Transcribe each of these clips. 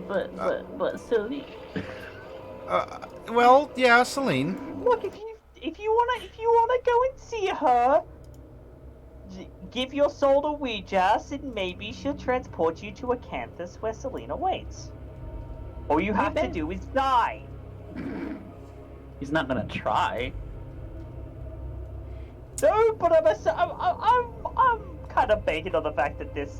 But Celine. Well, yeah, Celine. Look, if you wanna go and see her, give your soul to Ouija's, and maybe she'll transport you to a campus where Selena waits. All you have to do is die. He's not gonna try. No, but I'm kind of banking on the fact that this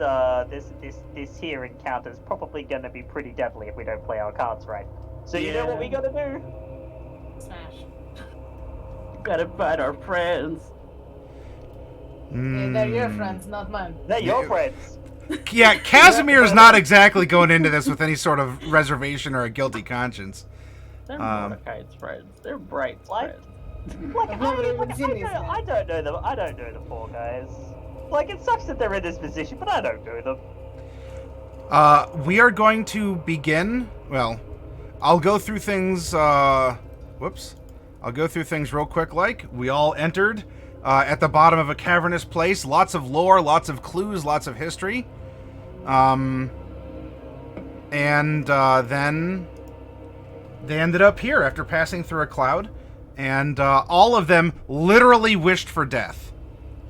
here encounter is probably gonna be pretty deadly if we don't play our cards right. So you know what we gotta do? Smash. Gotta find our friends. Yeah, they're your friends, not mine. They're your friends. Yeah, Casimir's not exactly going into this with any sort of reservation or a guilty conscience. They're Mordecai's friends. They're Bright's friends. Like, I've never even seen these guys. I don't know them. I don't know the four guys. Like, it sucks that they're in this position, but I don't know them. We are going to begin. Well, I'll go through things. Whoops. I'll go through things real quick. Like, we all entered at the bottom of a cavernous place. Lots of lore, lots of clues, lots of history. And then they ended up here after passing through a cloud. And all of them literally wished for death.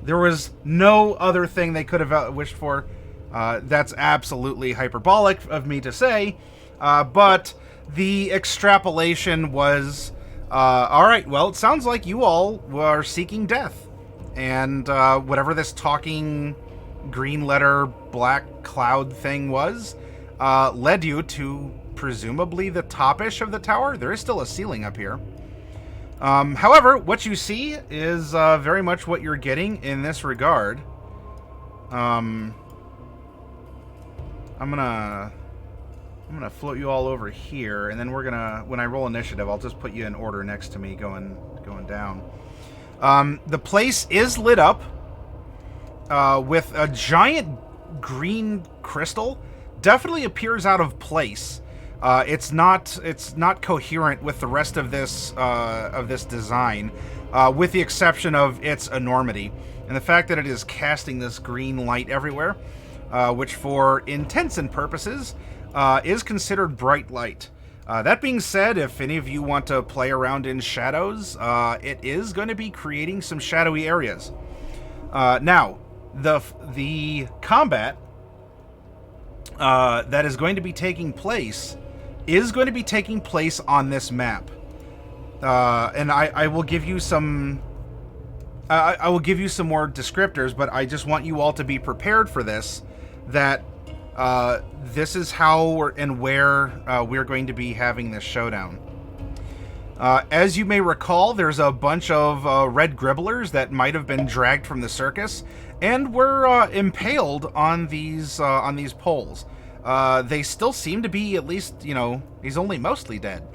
There was no other thing they could have wished for. That's absolutely hyperbolic of me to say. But the extrapolation was, all right, well, it sounds like you all were seeking death. And whatever this talking green letter black cloud thing was, led you to presumably the top-ish of the tower. There is still a ceiling up here. However, what you see is very much what you're getting in this regard. I'm gonna float you all over here, and then we're gonna, when I roll initiative, I'll just put you in order next to me, going down. The place is lit up with a giant green crystal. Definitely appears out of place. It's not coherent with the rest of this design, with the exception of its enormity and the fact that it is casting this green light everywhere, which for intents and purposes is considered bright light. That being said, if any of you want to play around in shadows, it is going to be creating some shadowy areas. Now, the combat that is going to be taking place is going to be taking place on this map. And I will give you some I will give you some more descriptors, but I just want you all to be prepared for this, that this is how and where we're going to be having this showdown. As you may recall, there's a bunch of red gribblers that might have been dragged from the circus and were impaled on these poles. They still seem to be, at least, he's only mostly dead.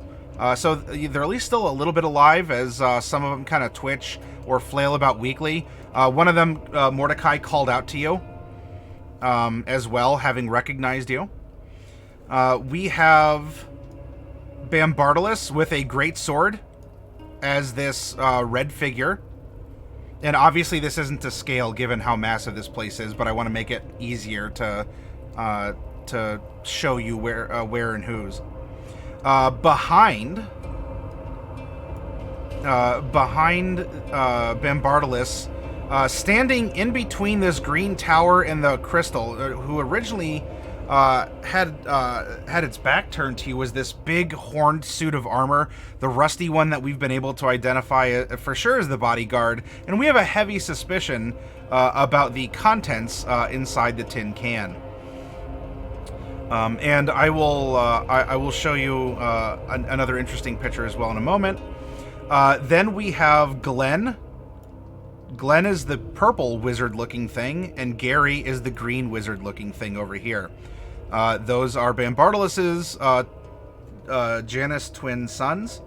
So they're at least still a little bit alive, as some of them kind of twitch or flail about weakly. One of them, Mordecai, called out to you as well, having recognized you. We have Bambardalus with a great sword as this red figure. And obviously this isn't to scale given how massive this place is, but I want to make it easier to show you where and whose. Behind Bambardalus, standing in between this green tower and the crystal, who originally had its back turned to you, was this big horned suit of armor, the rusty one that we've been able to identify for sure as the bodyguard, and we have a heavy suspicion about the contents inside the tin can. And I will show you another interesting picture as well in a moment. Then we have Glenn. Glenn is the purple wizard-looking thing, and Gary is the green wizard-looking thing over here. Those are Bambardalus's Janus twin sons,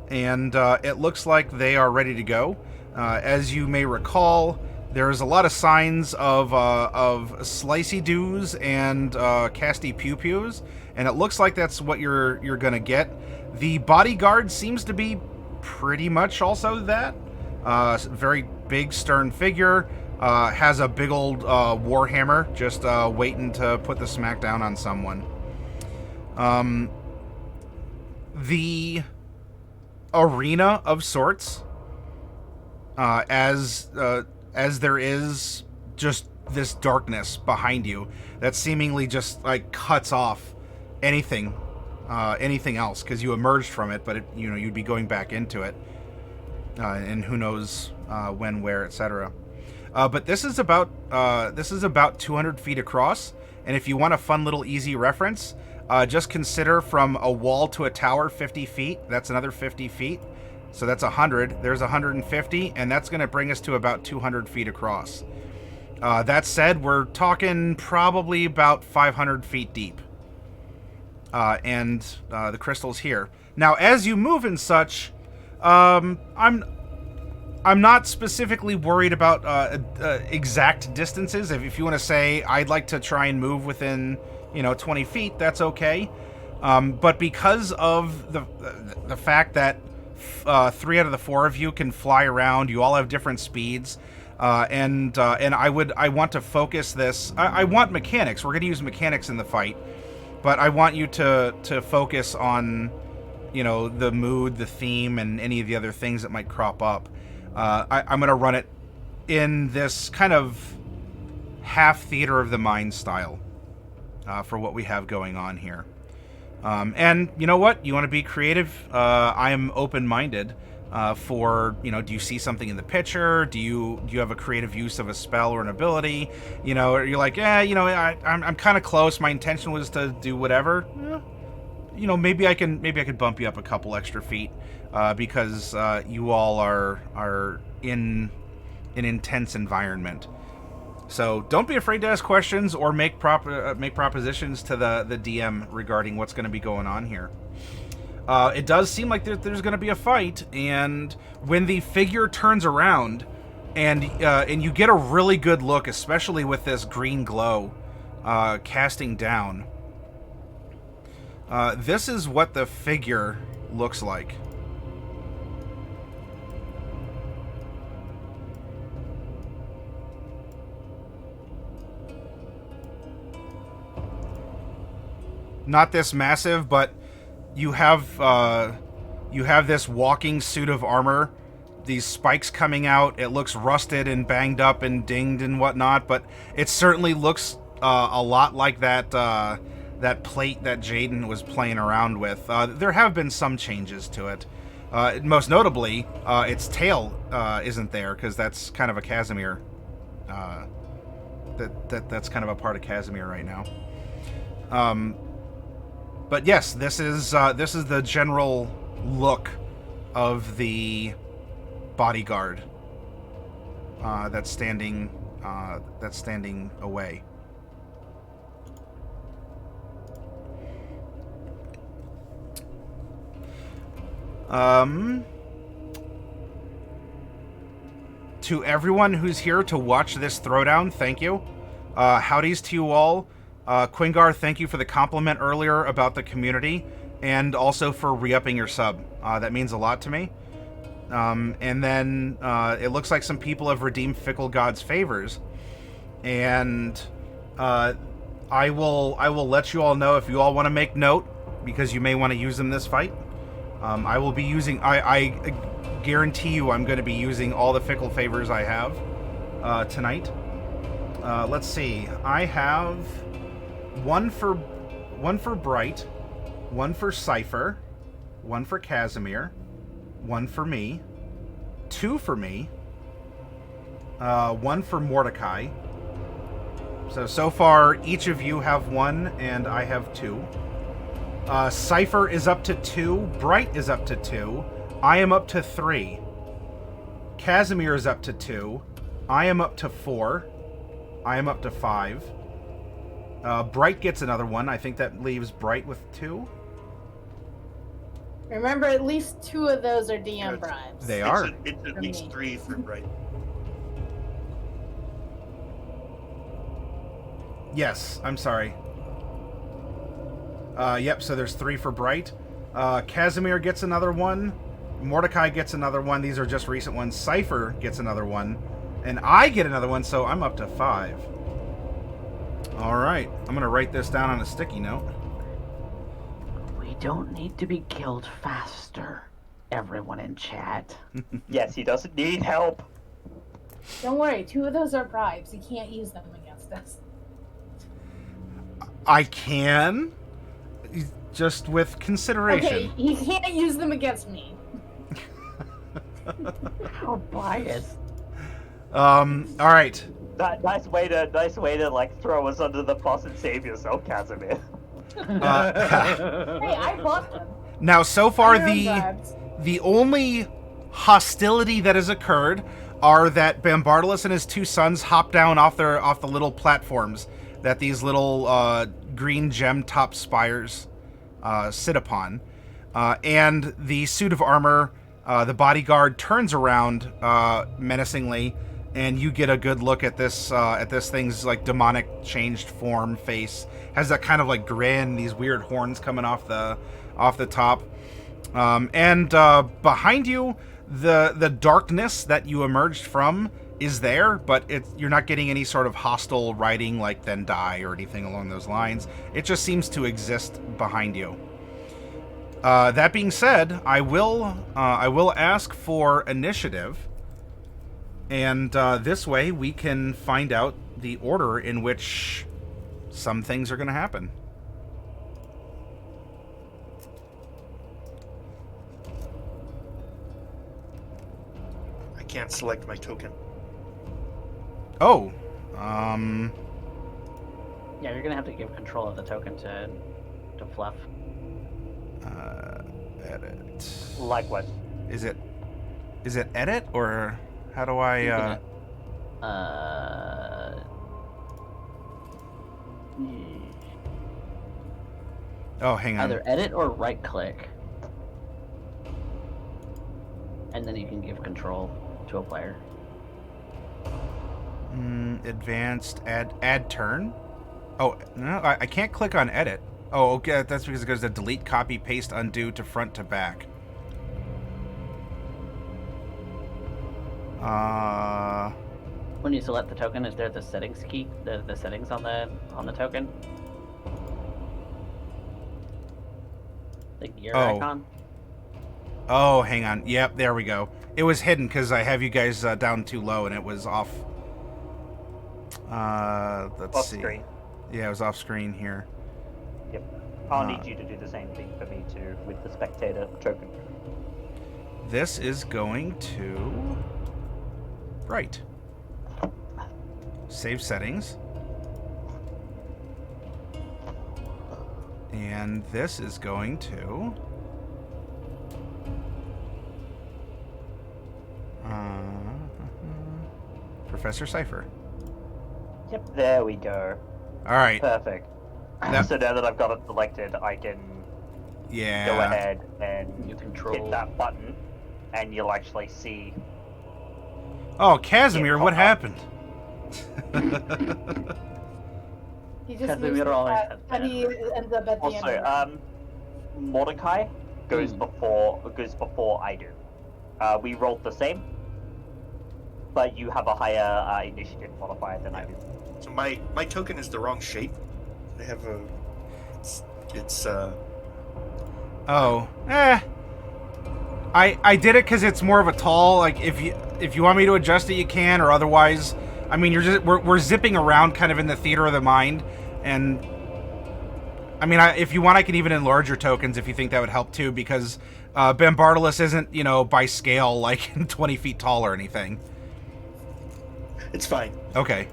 and it looks like they are ready to go. As you may recall, there's a lot of signs of slicey-doos and casty pew-pews, and it looks like that's what you're gonna get. The bodyguard seems to be pretty much also that. Very big, stern figure, has a big old warhammer, just waiting to put the smack down on someone. The arena of sorts, as there is just this darkness behind you that seemingly just like cuts off anything else, because you emerged from it, but you'd be going back into it, and who knows when, where, etc. But this is about 200 feet across, and if you want a fun little easy reference, just consider from a wall to a tower 50 feet. That's another 50 feet. So that's 100. There's 150, and that's going to bring us to about 200 feet across. That said, we're talking probably about 500 feet deep. And the crystal's here. Now, as you move and such, I'm not specifically worried about exact distances. If you want to say, I'd like to try and move within 20 feet, that's okay. But because of the fact that 3 out of the 4 of you can fly around, you all have different speeds, and I want to focus this. I want mechanics. We're going to use mechanics in the fight, but I want you to focus on the mood, the theme, and any of the other things that might crop up. I'm going to run it in this kind of half theater of the mind style. For what we have going on here. And you know what? You want to be creative? I am open-minded for, do you see something in the picture? Do you have a creative use of a spell or an ability? Or you're like, I'm kind of close. My intention was to do whatever. Maybe I could bump you up a couple extra feet because you all are in an intense environment. So don't be afraid to ask questions or make propositions to the DM regarding what's going to be going on here. It does seem like there's going to be a fight, and when the figure turns around, and you get a really good look, especially with this green glow casting down. This is what the figure looks like. Not this massive, but you have this walking suit of armor, these spikes coming out. It looks rusted and banged up and dinged and whatnot, but it certainly looks a lot like that plate that Jaiden was playing around with. There have been some changes to it. Most notably, its tail isn't there, because that's kind of a Casimir. That's kind of a part of Casimir right now. But yes, this is the general look of the bodyguard that's standing away. To everyone who's here to watch this throwdown, thank you. Howdies to you all. Quingar, thank you for the compliment earlier about the community, and also for re-upping your sub. That means a lot to me. And then it looks like some people have redeemed Fickle God's favors, and I will let you all know if you all want to make note, because you may want to use them this fight. I will be using. I guarantee you, I'm going to be using all the Fickle favors I have tonight. Let's see. I have one for Bright, one for Cypher, one for Casimir, one for me, 2 for me, 1 for Mordecai. So far, each of you have 1, and I have 2. Cypher is up to 2, Bright is up to 2, I am up to 3. Casimir is up to 2, I am up to 4, I am up to 5. Bright gets another 1. I think that leaves Bright with 2. Remember, at least 2 of those are DM bribes. They are. It's at least 3 for Bright. Yes, I'm sorry. Yep, so there's 3 for Bright. Casimir gets another 1. Mordecai gets another 1. These are just recent ones. Cypher gets another 1. And I get another 1, so I'm up to 5. Alright, I'm going to write this down on a sticky note. don't need to be killed faster, everyone in chat. Yes, he doesn't need help. Don't worry, 2 of those are bribes. He can't use them against us. I can, just with consideration. Okay, he can't use them against me. How biased. All right. Nice way to like throw us under the bus and save yourself, Casimir. Hey, I bought them. Now, so far, They're bribes. the only hostility that has occurred are that Bambardalus and his 2 sons hop down off the little platforms that these little green gem top spires sit upon, and the suit of armor, the bodyguard turns around menacingly, and you get a good look at this thing's like demonic changed form face. Has that kind of like grin, these weird horns coming off the top, and behind you, the darkness that you emerged from is there, but you're not getting any sort of hostile writing like "then die" or anything along those lines. It just seems to exist behind you. That being said, I will ask for initiative, and this way we can find out the order in which some things are going to happen. I can't select my token. Oh, Yeah, you're gonna have to give control of the token to Fluff. edit. Like what? Is it edit, or how do I? Yeah. Oh, hang on. Either edit or right click, and then you can give control to a player. Advanced add turn. Oh no, I can't click on edit. Oh, okay, that's because it goes to delete, copy, paste, undo to front to back. When you select the token, is there the settings key? The settings on the token? The gear icon? Oh, hang on. Yep, there we go. It was hidden because I have you guys down too low, and it was off. Let's Off see. screen. Yeah, it was off screen here. Yep. I'll need you to do the same thing for me too with the spectator token. This is going to right. Save settings. And this is going to Professor Cypher. Yep, there we go. All right. Perfect. That- So now that I've got it selected, I can Yeah. go ahead and You control. hit that button, and you'll actually see. Oh, Casimir, Yeah, what pop up. happened? He just Casimir moves always fast, has and that. he ends up at the end. Also, Mordecai goes before I do. We rolled the same, but you have a higher initiative modifier than I do. So my token is the wrong shape. I have a. It's Oh, I did it because it's more of a tall. Like if you want me to adjust it, you can, or otherwise, I mean, we're zipping around kind of in the theater of the mind, and I mean, if you want, I can even enlarge your tokens if you think that would help too, because Bambardalus isn't by scale like 20 feet tall or anything. It's fine. Okay.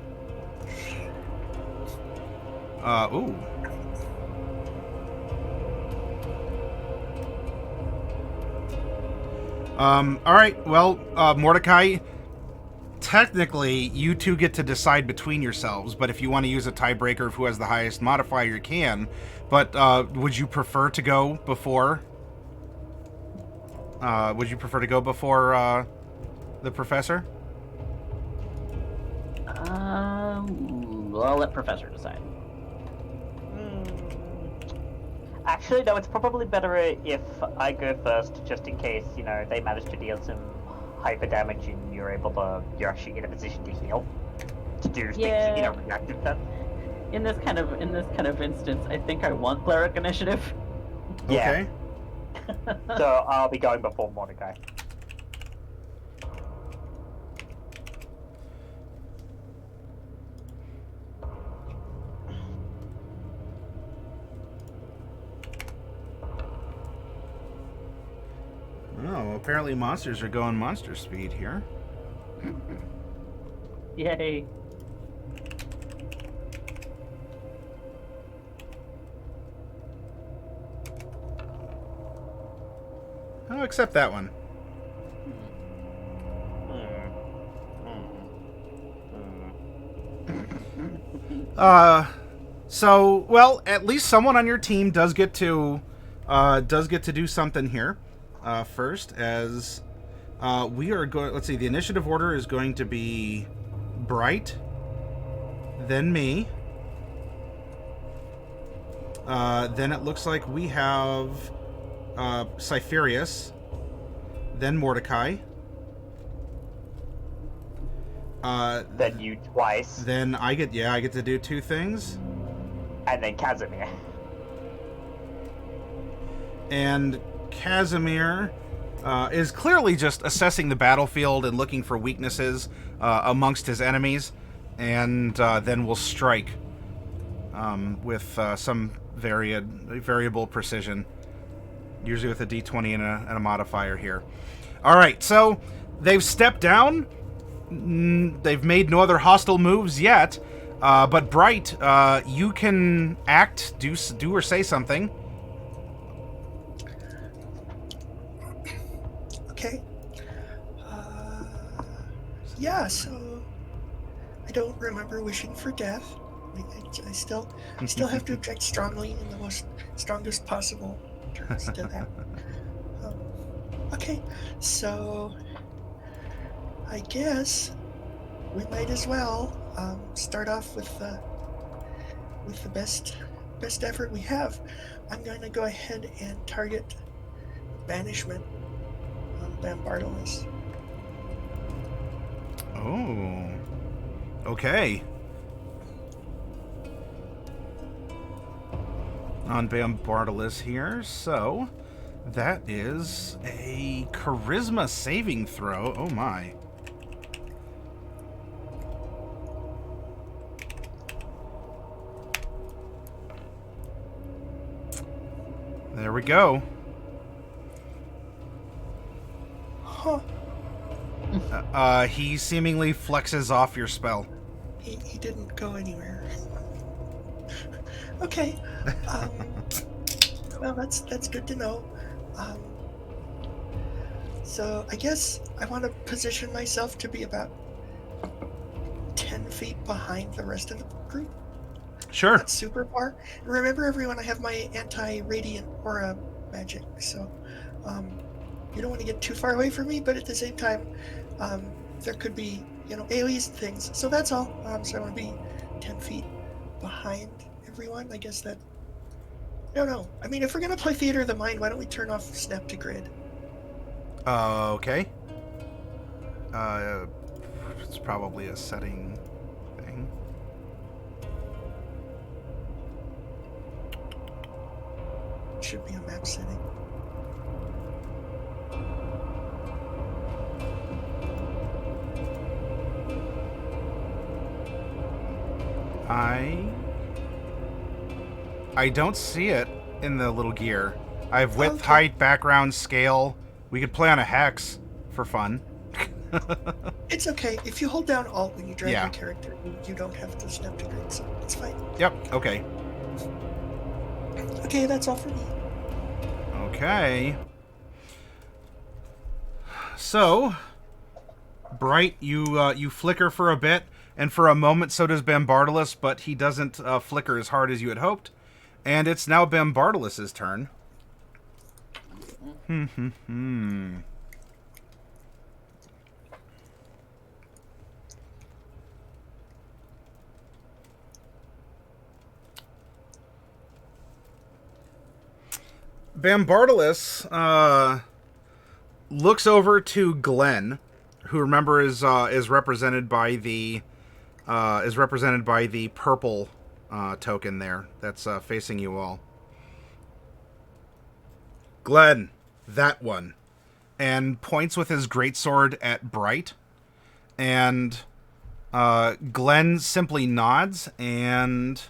Ooh. All right. Well, Mordecai, technically, you two get to decide between yourselves, but if you want to use a tiebreaker of who has the highest modifier, you can. But would you prefer to go before? Would you prefer to go before the professor? Well, I'll let Professor decide. Actually, no, it's probably better if I go first, just in case, they manage to deal some hyper damage and you're actually in a position to heal. To do things in a reactive sense. In this kind of instance, I think I want cleric initiative. Okay. So I'll be going before Mordecai. Oh, apparently monsters are going monster speed here. Yay. Oh, except that one. So, well, at least someone on your team does get to do something here. First, as we are going. Let's see. The initiative order is going to be Bright, then me. Then it looks like we have Cypherius, then Mordecai. Then you twice, Then I get to do two things. and then Casimir. And Casimir is clearly just assessing the battlefield and looking for weaknesses amongst his enemies, and then will strike with some variable precision, usually with a d20 and a modifier here. All right, so they've stepped down. They've made no other hostile moves yet, but Bright, you can act, do or say something. Okay. Yeah, so I don't remember wishing for death. I still have to object strongly in the most strongest possible terms to that. Okay, so I guess we might as well start off with the best effort we have. I'm going to go ahead and target banishment on Bambardalis. Oh, okay. On Bambardalis here, so that is a charisma saving throw. Oh my. There we go. Huh. He seemingly flexes off your spell. He didn't go anywhere. Okay. Well, that's good to know. So I guess I want to position myself to be about 10 feet behind the rest of the group. Sure. Not super far. And remember, everyone, I have my anti-radiant aura magic, so you don't want to get too far away from me, but at the same time, there could be, AoEs and things. So that's all. So I want to be 10 feet behind everyone. I guess that... No. I mean, if we're going to play Theater of the Mind, why don't we turn off Snap to Grid? Okay. It's probably a setting thing. Should be a map setting. I don't see it in the little gear. I have width, Okay. height, background, scale. We could play on a hex for fun. It's okay. If you hold down Alt when you drag Yeah. your character, you don't have to Snap to Grid, so it's fine. Yep, okay. Okay, that's all for me. Okay. So, Bright, you flicker for a bit, and for a moment so does Bambardalis, but he doesn't flicker as hard as you had hoped. And it's now Bambardalis' turn. Bambardalis looks over to Glenn, who remember is represented by the purple token there that's facing you all. Glenn, that one. And points with his greatsword at Bright. And Glenn simply nods and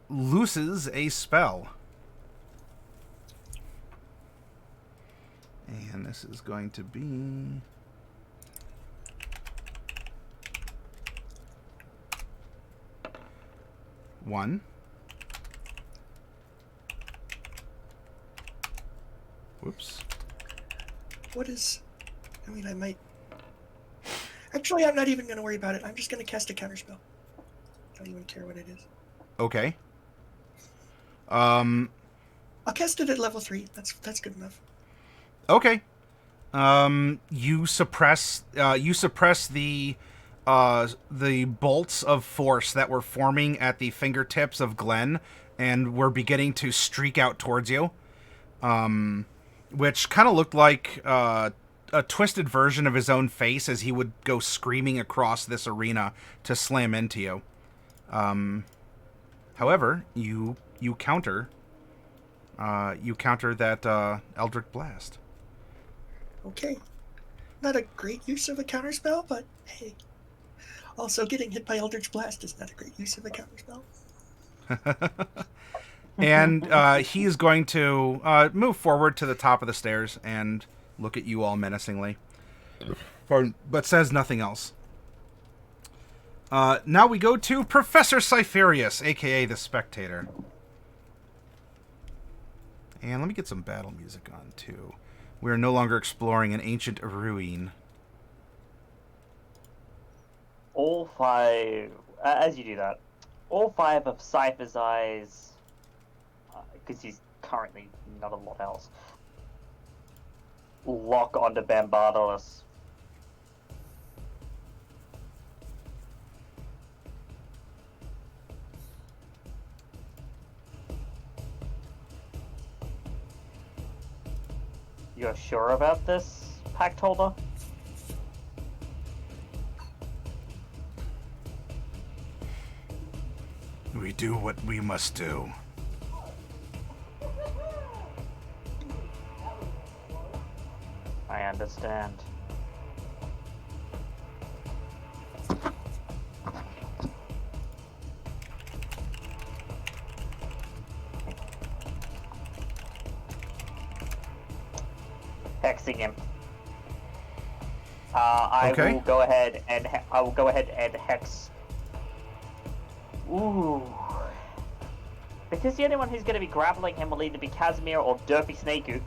looses a spell. And this is going to be... one. Whoops. What is... I mean, I might... Actually, I'm not even going to worry about it. I'm just going to cast a counterspell. Don't even care what it is. Okay. I'll cast it at level 3. That's good enough. Okay. You suppress the bolts of force that were forming at the fingertips of Glenn and were beginning to streak out towards you. Which kind of looked like a twisted version of his own face as he would go screaming across this arena to slam into you. However, you counter that Eldritch Blast. Okay. Not a great use of a counterspell, but hey. Also, getting hit by Eldritch Blast is not a great use of a counterspell. And he is going to move forward to the top of the stairs and look at you all menacingly. But says nothing else. Now we go to Professor Cypherius, a.k.a. the Spectator. And let me get some battle music on, too. We are no longer exploring an ancient ruin. All 5, as you do that, all 5 of Cypher's eyes, because he's currently not a lot else, lock onto Bambardalus. You're sure about this, Pact Holder? We do what we must do. I understand. Hexing him. I Okay. will go ahead and hex. Ooh. Because the only one who's going to be grappling him will either be Casimir or Durfy Snaku.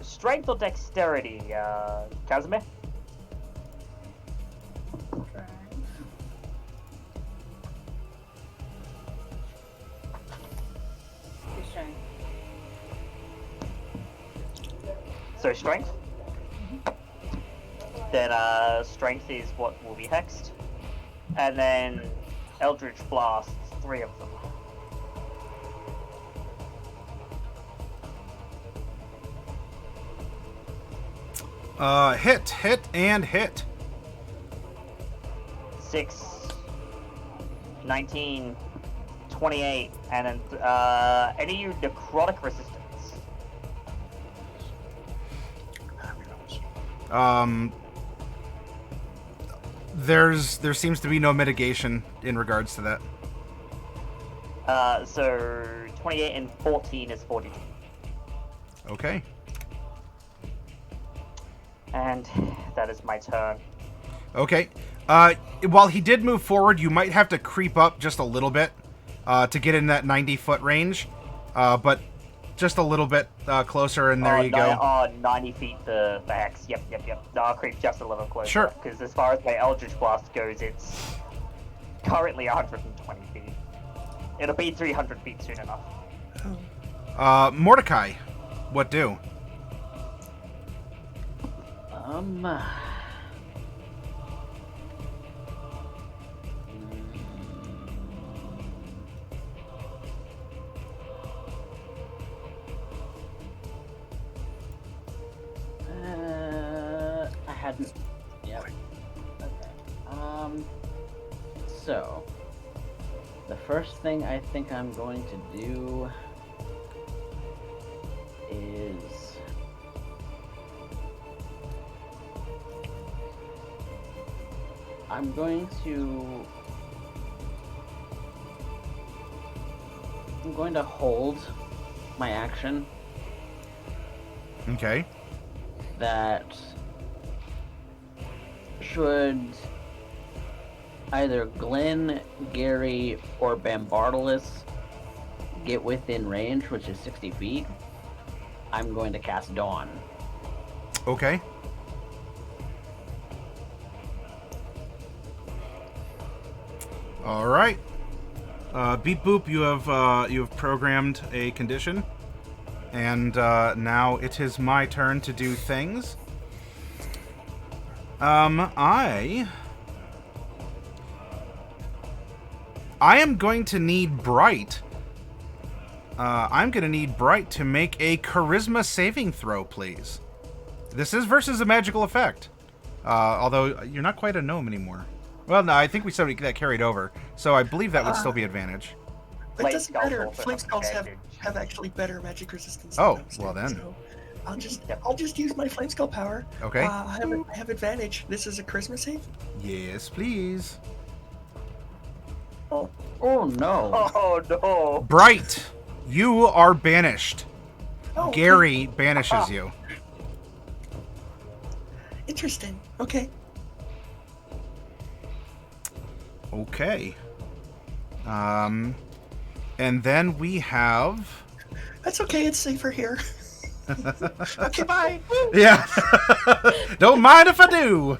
Strength or dexterity, Casimir? So strength? Then strength is what will be hexed. And then Eldritch Blasts, 3 of them. Hit, and hit. 6, 19, 28, and then any you necrotic resistance. There seems to be no mitigation in regards to that. So 28 and 14 is 42. Okay. And that is my turn. Okay. While he did move forward, you might have to creep up just a little bit to get in that 90-foot range. But just a little bit closer, and there you go. 90 feet the hex. Yep. No, I'll creep just a little closer. Sure. Because as far as my Eldritch Blast goes, it's currently 120 feet. It'll be 300 feet soon enough. Mordecai, what do? I hadn't. Yep. Okay. So the first thing I think I'm going to do is I'm going to hold my action Okay. that should either Glenn, Gary, or Bambardalis get within range, which is 60 feet, I'm going to cast Dawn. Okay. All right. Beep boop. You have programmed a condition, and now it is my turn to do things. I am going to need Bright. I'm going to need Bright to make a charisma saving throw, please. This is versus a magical effect. Although you're not quite a gnome anymore. Well, no, I think we said that carried over, so I believe that would still be advantage. It Flame doesn't Skulls matter. also Flame have Skulls advantage. have actually better magic resistance. Oh, than those well things, then. So I'll just use my Flame Skull power. Okay. I have advantage. This is a charisma save. Yes, please. Oh no. Oh no! Bright, you are banished. Oh, Gary banishes you. interesting. Okay. Okay. And then we have... That's okay. It's safer here. Okay, bye. Woo. Yeah. Don't mind if I do.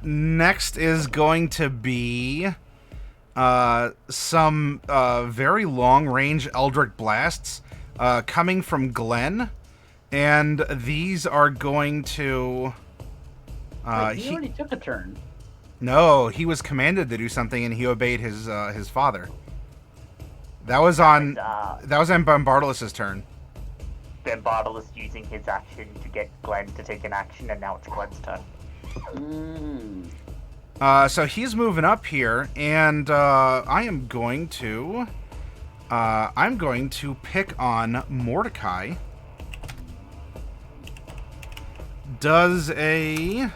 Next is going to be some very long-range Eldritch Blasts coming from Glenn. And these are going to... Wait, he already took a turn. No, he was commanded to do something, and he obeyed his father. That was on Bambardalis' turn. Bambardalis using his action to get Glenn to take an action, and now it's Glenn's turn. So he's moving up here, and I'm going to pick on Mordecai. Does a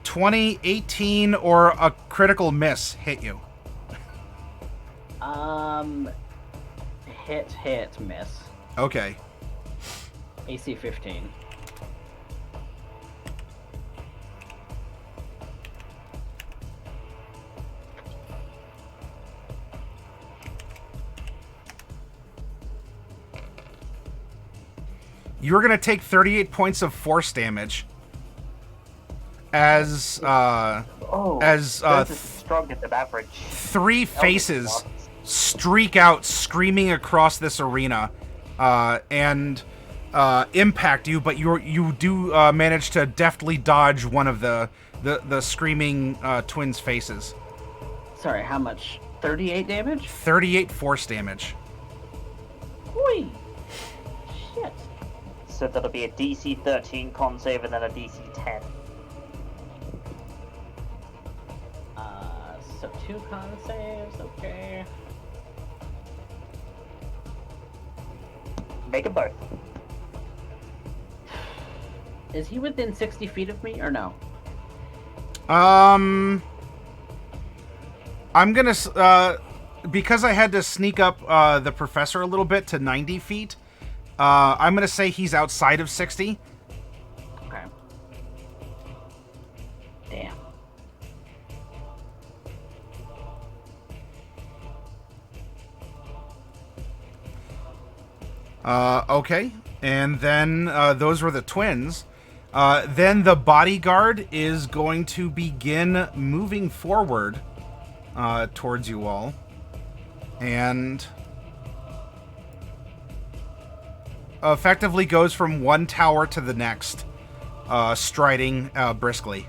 20, 18, or a critical miss hit you? Hit, miss. Okay. AC 15. You're going to take 38 points of force damage as That's strong at the average. three faces streak out screaming across this arena and impact you, but you do manage to deftly dodge one of the screaming twins' faces. Sorry, how much? 38 damage? 38 force damage. Oi! Shit. So that'll be a DC 13 con save and then a DC 10. So 2 con saves, okay. Make them both. Is he within 60 feet of me or no? I'm gonna because I had to sneak up the professor a little bit to 90 feet. I'm gonna say he's outside of 60. Okay. Damn. Okay, and then those were the twins. Then the bodyguard is going to begin moving forward towards you all, and effectively goes from one tower to the next, striding briskly.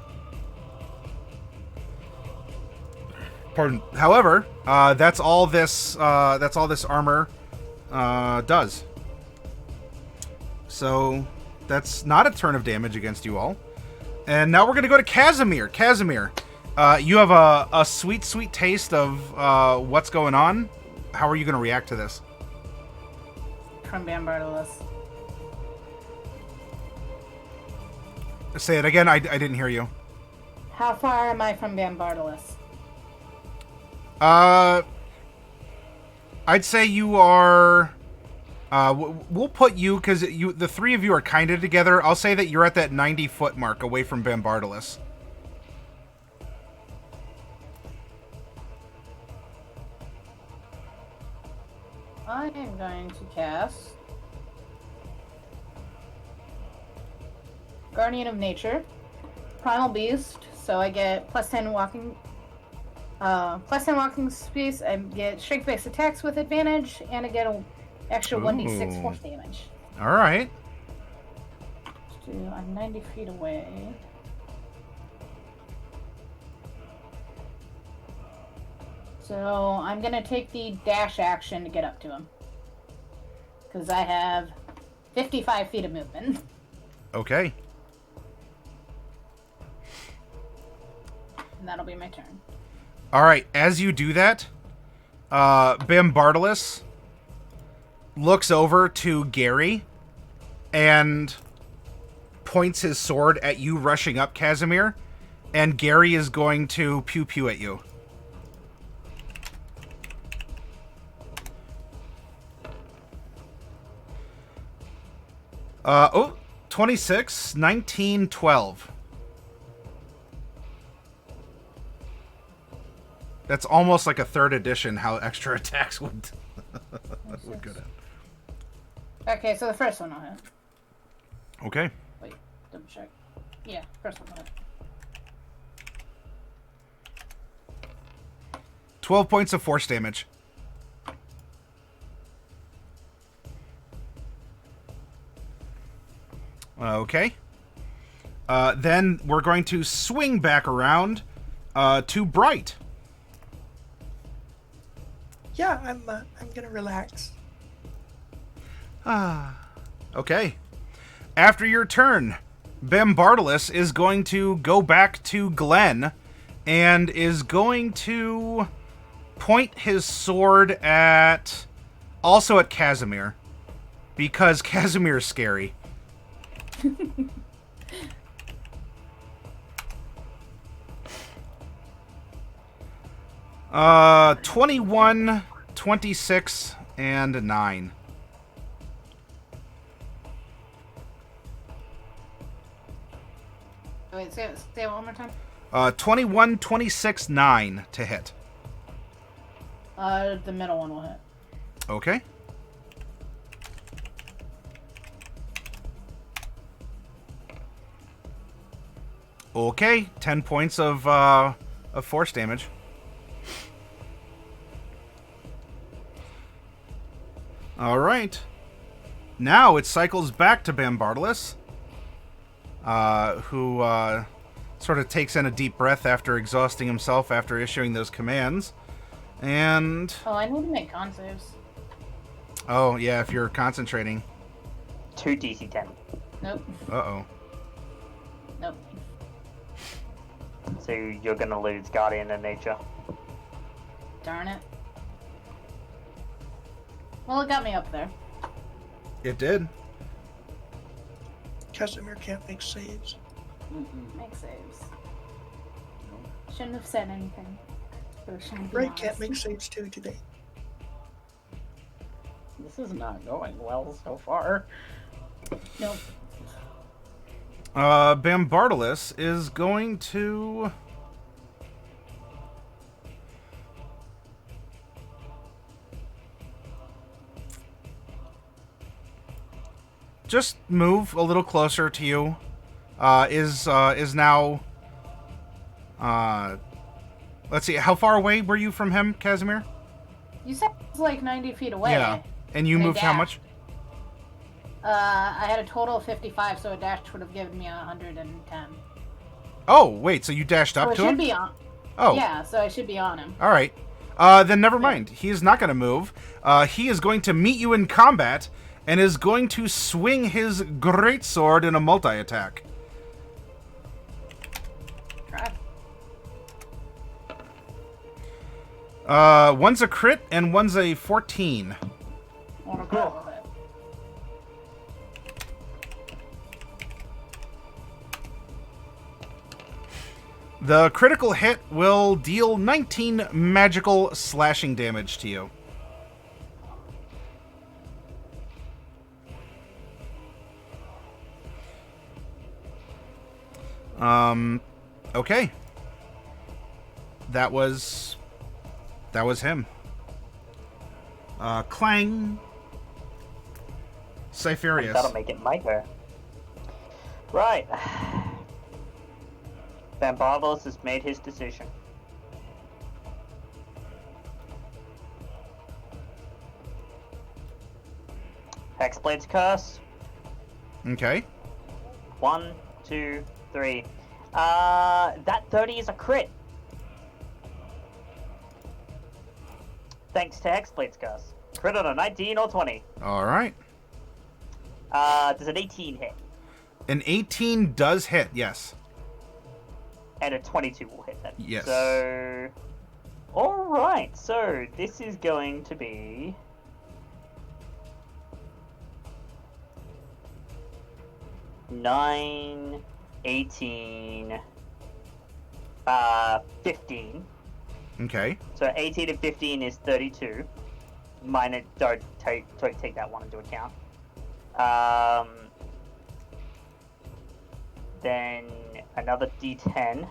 Pardon. However, that's all this armor does. So that's not a turn of damage against you all. And now we're going to go to Casimir. Casimir, You have a sweet, sweet taste of what's going on. How are you going to react to this? From Bambardelus. Say it again. I didn't hear you. How far am I from Bambardelus? I'd say you are. We'll put you because the three of you are kind of together. I'll say that you're at that 90-foot mark away from Bambardelus. I am going to cast Guardian of Nature, Primal Beast, so I get +10 walking space. I get strength-based attacks with advantage, and I get an extra 1d6 force damage. All right. I'm 90 feet away. So I'm gonna take the dash action to get up to him, because I have 55 feet of movement. Okay. And that'll be my turn. All right. As you do that, Bambardelus looks over to Gary and points his sword at you rushing up, Casimir, and Gary is going to pew-pew at you. Oh, 26, 19, 12. That's almost like a third edition how extra attacks would go down. Okay, so the first one I'll hit. Okay. Wait, double check. Yeah, first one I'll hit. 12 points of force damage. Okay. Then we're going to swing back around to Bright. Yeah, I'm gonna relax. Okay. After your turn, Bambardelus is going to go back to Glenn and is going to point his sword at Casimir, because Casimir is scary. 21, 26, and 9. Wait, say it one more time. 21, 26, 9 to hit. The middle one will hit. Okay. Okay, 10 points of force damage. All right. Now it cycles back to Bambardelus, who sort of takes in a deep breath after exhausting himself after issuing those commands. And... Oh, I need to make con saves. Oh, yeah, if you're concentrating. 2 DC 10. Nope. Uh-oh. Nope. So you're gonna lose Guardian of Nature. Darn it. Well, it got me up there. It did. Casimir can't make saves. Make saves. Shouldn't have said anything. Ray can't make saves too today. This is not going well so far. Nope. Bambardelus is going to... just move a little closer to you. Is now... let's see, how far away were you from him, Casimir? You said it was like 90 feet away. Yeah. And you And I moved how much? I had a total of 55, so a dash would have given me 110. Oh, wait, so you dashed up So it to should him? be on. Oh. Yeah, so I should be on him. All right. Then never mind. He is not going to move. He is going to meet you in combat and is going to swing his greatsword in a multi-attack. Try. One's a crit and one's a 14. On a crit with it. The critical hit will deal 19 magical slashing damage to you. Okay. That was him. Clang. Cypherius. That'll make it my turn. Right. Barbaros has made his decision. Hexblade's Curse. Okay. 1, 2, 3. That 30 is a crit. Thanks to Hexblade's Curse. Crit on a 19 or 20. Alright. Does an 18 hit? An 18 does hit, yes. And a 22 will hit then. Yes. So... Alright, so this is going to be... 9, 18, 15. Okay. So 18 and 15 is 32. Minus, don't take that one into account. Then another D10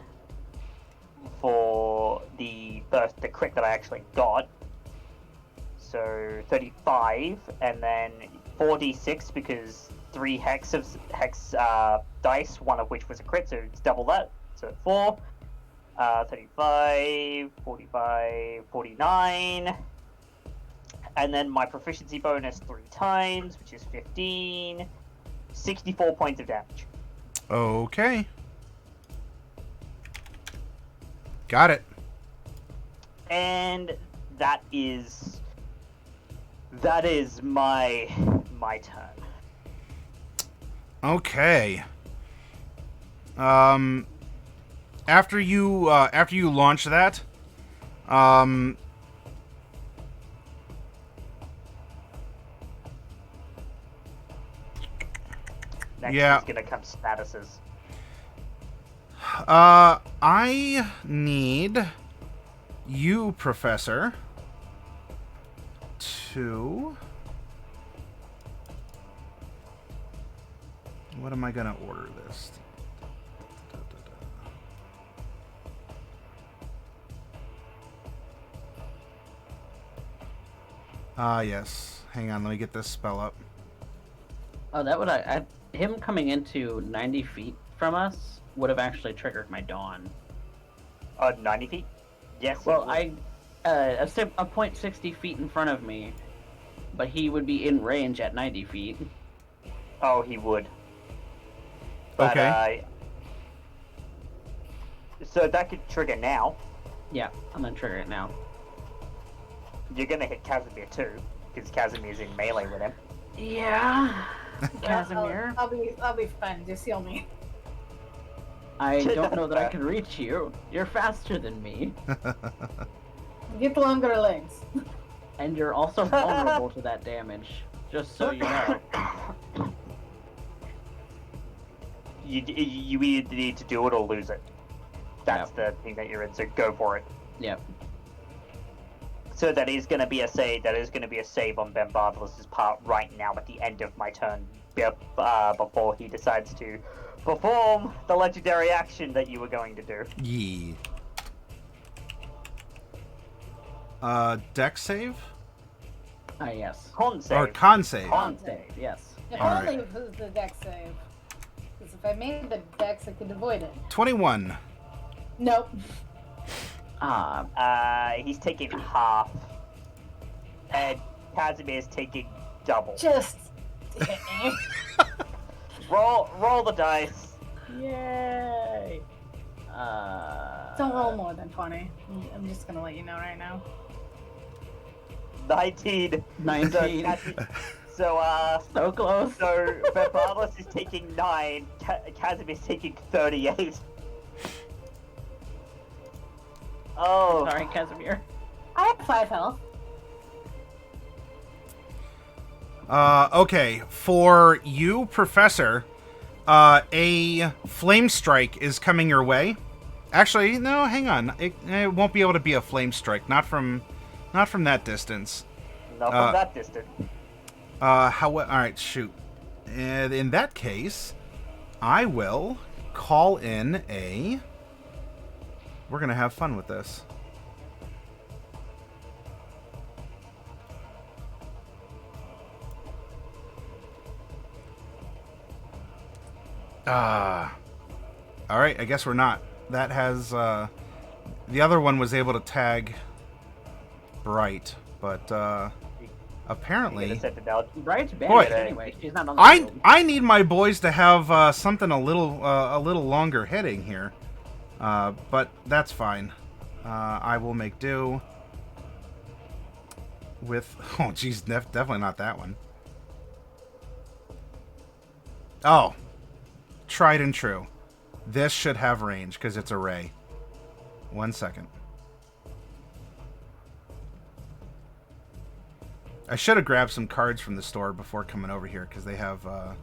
for the crit that I actually got. So 35, and then 4d6 because 3 hex dice, one of which was a crit, so it's double that. So 4, 35, 45, 49. And then my proficiency bonus 3 times, which is 15. 64 points of damage. Okay. Got it. And that is my turn. Okay. After you launch that, Next Yeah. is gonna come statuses. I need you, Professor, to... What am I gonna order this? Yes. Hang on, let me get this spell up. Oh, that would him coming into 90 feet from us would have actually triggered my dawn. 90 feet? Yes. Well, it a point 60 feet in front of me, but he would be in range at 90 feet. Oh, he would. But, Okay. So that could trigger now. Yeah, I'm gonna trigger it now. You're gonna hit Casimir too, because Casimir's in melee with him. Yeah, Casimir. I'll be fine. Just heal me. I don't know that I can reach you. You're faster than me, Get longer legs. and you're also vulnerable to that damage. Just so you know. You either need to do it or lose it. That's the thing that you're in, so go for it. Yep. So that is going to be a save. That is going to be a save on Ben Barbaros' part right now at the end of my turn, before he decides to perform the legendary action that you were going to do. Yeah. Dex save? Yes. Con save. Or con save? Con save, yes. If All only right. it was the dex save. Because if I made the dex, I could avoid it. 21. Nope. He's taking half, and Casimir's taking double. Just hit me. Roll the dice. Yay! Don't roll more than 20. I'm just gonna let you know right now. 19. 19. So close. So Barbaros is taking 9. Casimir's taking 38. Oh. Sorry, Casimir. I 5 health. Okay. For you, Professor, a flame strike is coming your way. Actually, no, hang on. It won't be able to be a flame strike. Not from that distance. Not from that distance. All right, shoot. And in that case, I will call in a... We're going to have fun with this. All right, I guess we're not. That has... the other one was able to tag Bright, but apparently... Bright's Boy. bandit anyway. She's not on the field. I need my boys to have something a little longer hitting here, but that's fine. I will make do with. Oh, geez, definitely not that one. Oh, tried and true. This should have range because it's a ray. 1 second. I should have grabbed some cards from the store before coming over here because they have a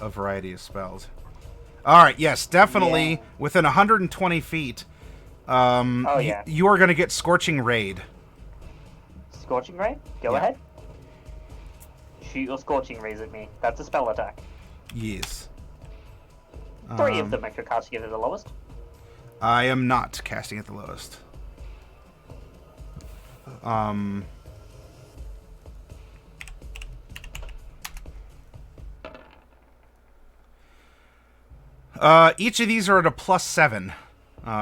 variety of spells. All right, yes, definitely within 120 feet. You are going to get Scorching Raid. Scorching Ray? Go ahead. Shoot your Scorching Rays at me. That's a spell attack. Yes. 3 of them if you're casting it at the lowest. I am not casting at the lowest. Each of these are at a +7.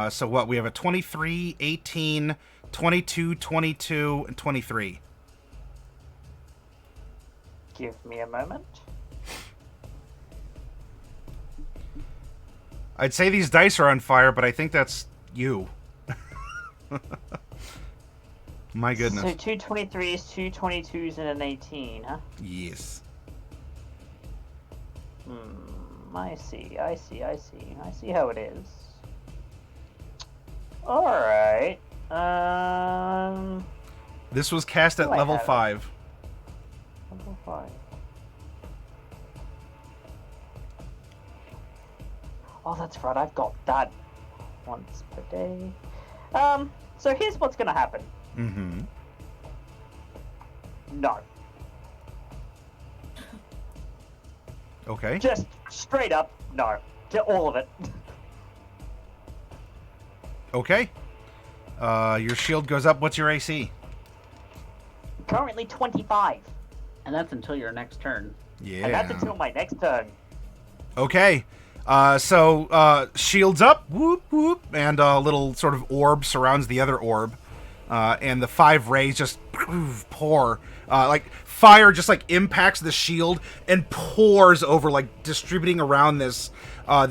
So what? We have a 23, 18, 22, 22, and 23. Give me a moment. I'd say these dice are on fire, but I think that's you. My goodness. So 2 23s, 2 22s, and an 18, huh? Yes. I see how it is. Alright. This was cast at level 5. Level 5. Oh, that's right, I've got that once per day. So here's what's gonna happen. Mm-hmm. No. Okay. Just straight up, no. To all of it. Okay. Your shield goes up. What's your AC? Currently 25. And that's until your next turn. Yeah. And that's until my next turn. Okay. So shields up, whoop whoop, and a little sort of orb surrounds the other orb, and the 5 rays just pour, like fire just like impacts the shield and pours over, like distributing around this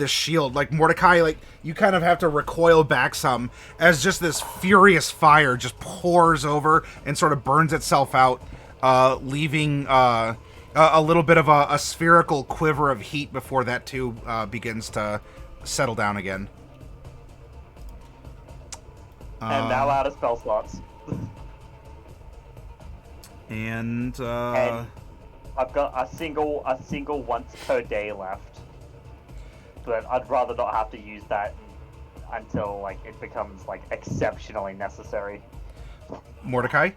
shield. Like Mordecai, like you kind of have to recoil back some as just this furious fire just pours over and sort of burns itself out, leaving a little bit of a spherical quiver of heat before that too begins to settle down again. And now out of spell slots. And I've got a single once per day left. But I'd rather not have to use that until like it becomes like exceptionally necessary. Mordecai?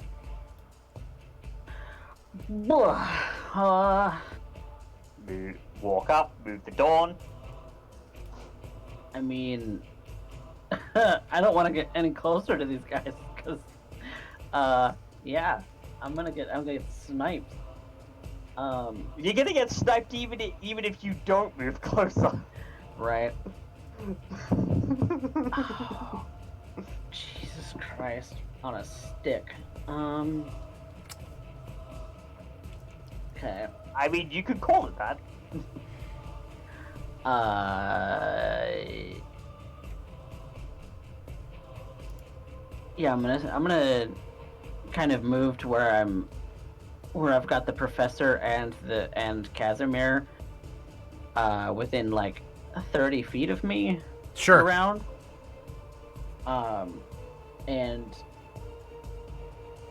Walk up, move the dawn. I mean, I don't want to get any closer to these guys because, yeah, I'm gonna get sniped. You're gonna get sniped even if you don't move closer. Right. Oh, Jesus Christ, on a stick. Okay. I mean, you could call it that. Yeah, I'm gonna kind of move to where I've got the professor and Casimir within like 30 feet of me. Sure. Around. And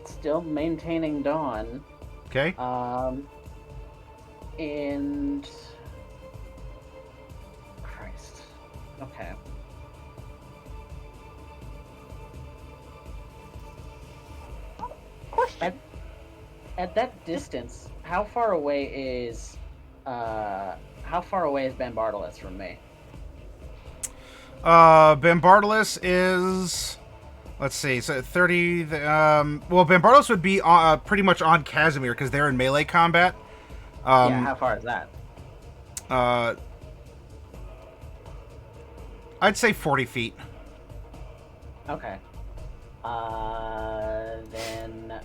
still maintaining Dawn. Okay. And Christ. Okay. Question. At that distance, how far away is Bambardalis from me? Bambardalis is, let's see, so 30. Well, Bambardalis would be pretty much on Casimir because they're in melee combat. Yeah, how far is that? I'd say 40 feet. Okay. Then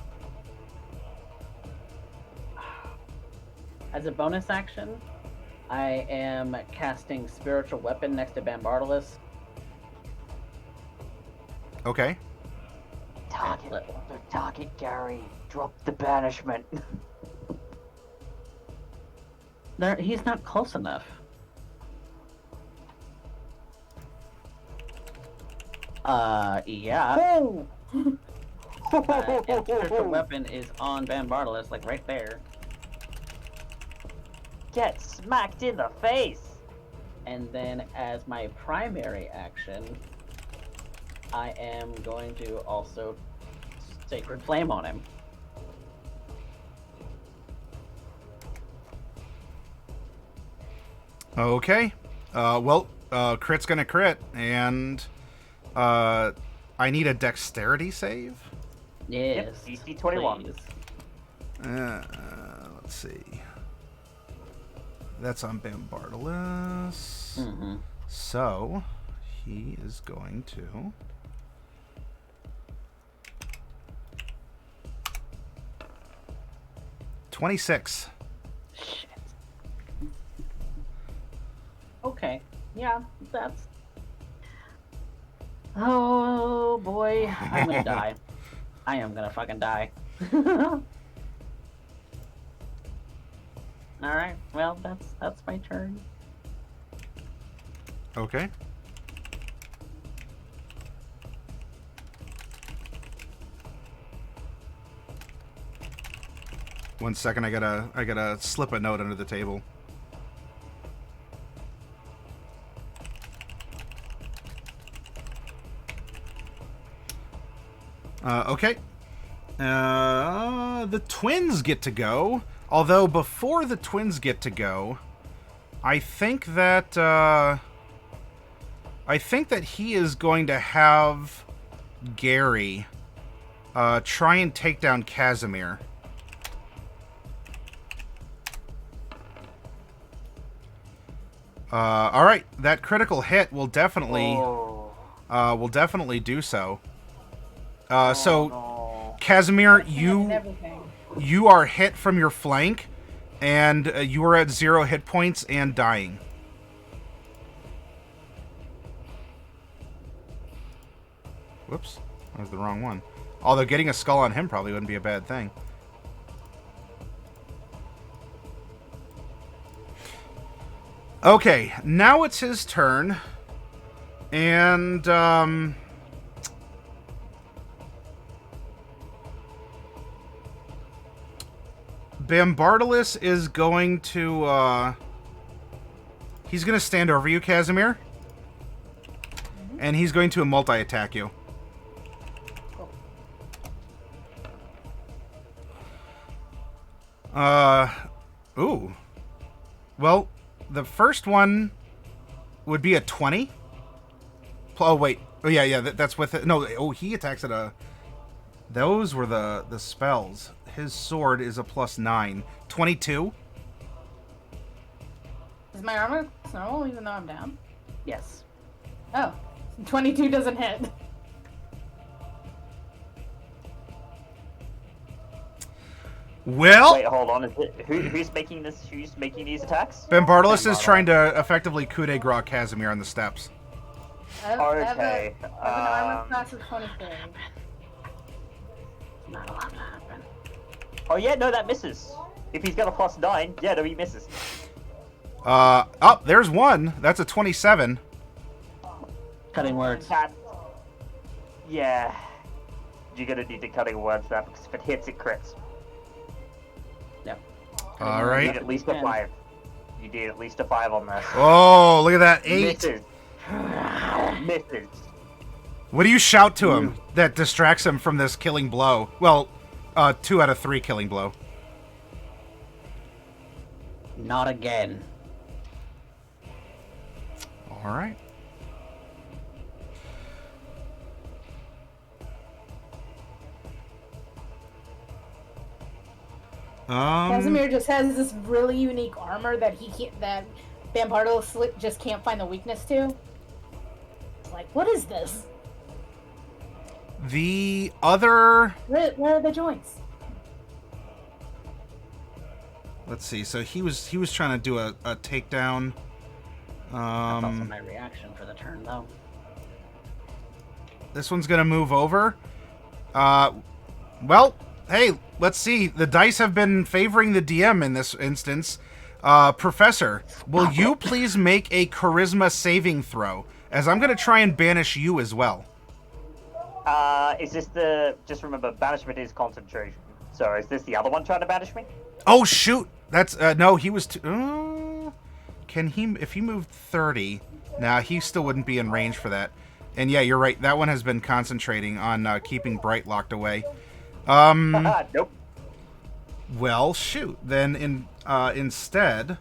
as a bonus action, I am casting Spiritual Weapon next to Bambardalis. Okay. Target Gary. Drop the banishment. He's not close enough. Yeah. Oh! And Spiritual Weapon is on Bambardalis, like right there. Get smacked in the face. And then as my primary action, I am going to also Sacred Flame on him. Okay. Crit's gonna crit, and I need a dexterity save. Yes. Yep, DC 21. Please. Let's see. That's on Bambardalis. Mm-hmm. So he is going to. $26. Shit. Okay. Yeah, that's. Oh boy, I'm gonna die. I am gonna fucking die. All right. Well, that's my turn. Okay. One second, I gotta slip a note under the table. Okay. The twins get to go. Although before the twins get to go, I think that he is going to have Gary try and take down Casimir. All right, that critical hit will definitely do so. No. Casimir, And everything. you are hit from your flank, and you are at 0 hit points and dying. Whoops, that was the wrong one. Although getting a skull on him probably wouldn't be a bad thing. Okay, now it's his turn. And, Bambardalis is going to, he's going to stand over you, Casimir. And he's going to multi-attack you. Ooh. Well, the first one would be a 20. Oh, wait. Oh, yeah, that's with it. No, oh, he attacks at a... Those were the spells. His sword is a +9. 22? Is my armor normal even though I'm down? Yes. Oh, 22 doesn't hit. Well, Wait, hold on. Is it, who's making this? Who's making these attacks? Bambardalis is trying to effectively coup de grace Casimir on the steps. I have Okay, an armor class of 23. Not allowed to happen. Oh yeah, no, that misses. If he's got a +9, yeah, no, he misses. Oh, there's one. That's a 27. Cutting words. That, yeah. you're gonna need to cutting words that because if it hits, it crits. Yep. All You right. need at least a 5. You need at least a 5 on this. Oh, look at that 8. Misses. Misses. What do you shout to him that distracts him from this killing blow? Well, 2 out of 3 killing blow. Not again. All right. Casimir just has this really unique armor that that Bambardo just can't find the weakness to. It's like, what is this? The other... Where are the joints? Let's see. So he was trying to do a takedown. That's also my reaction for the turn, though. This one's gonna move over. Well, hey, let's see. The dice have been favoring the DM in this instance. Professor, will you please make a charisma saving throw? As I'm gonna try and banish you as well. Is this the... Just remember, banishment is concentration. So is this the other one trying to banish me? Oh, shoot! That's, no, he was can he... If he moved 30... Nah, he still wouldn't be in range for that. And yeah, you're right. That one has been concentrating on keeping Bright locked away. Nope. Well, shoot. Then instead,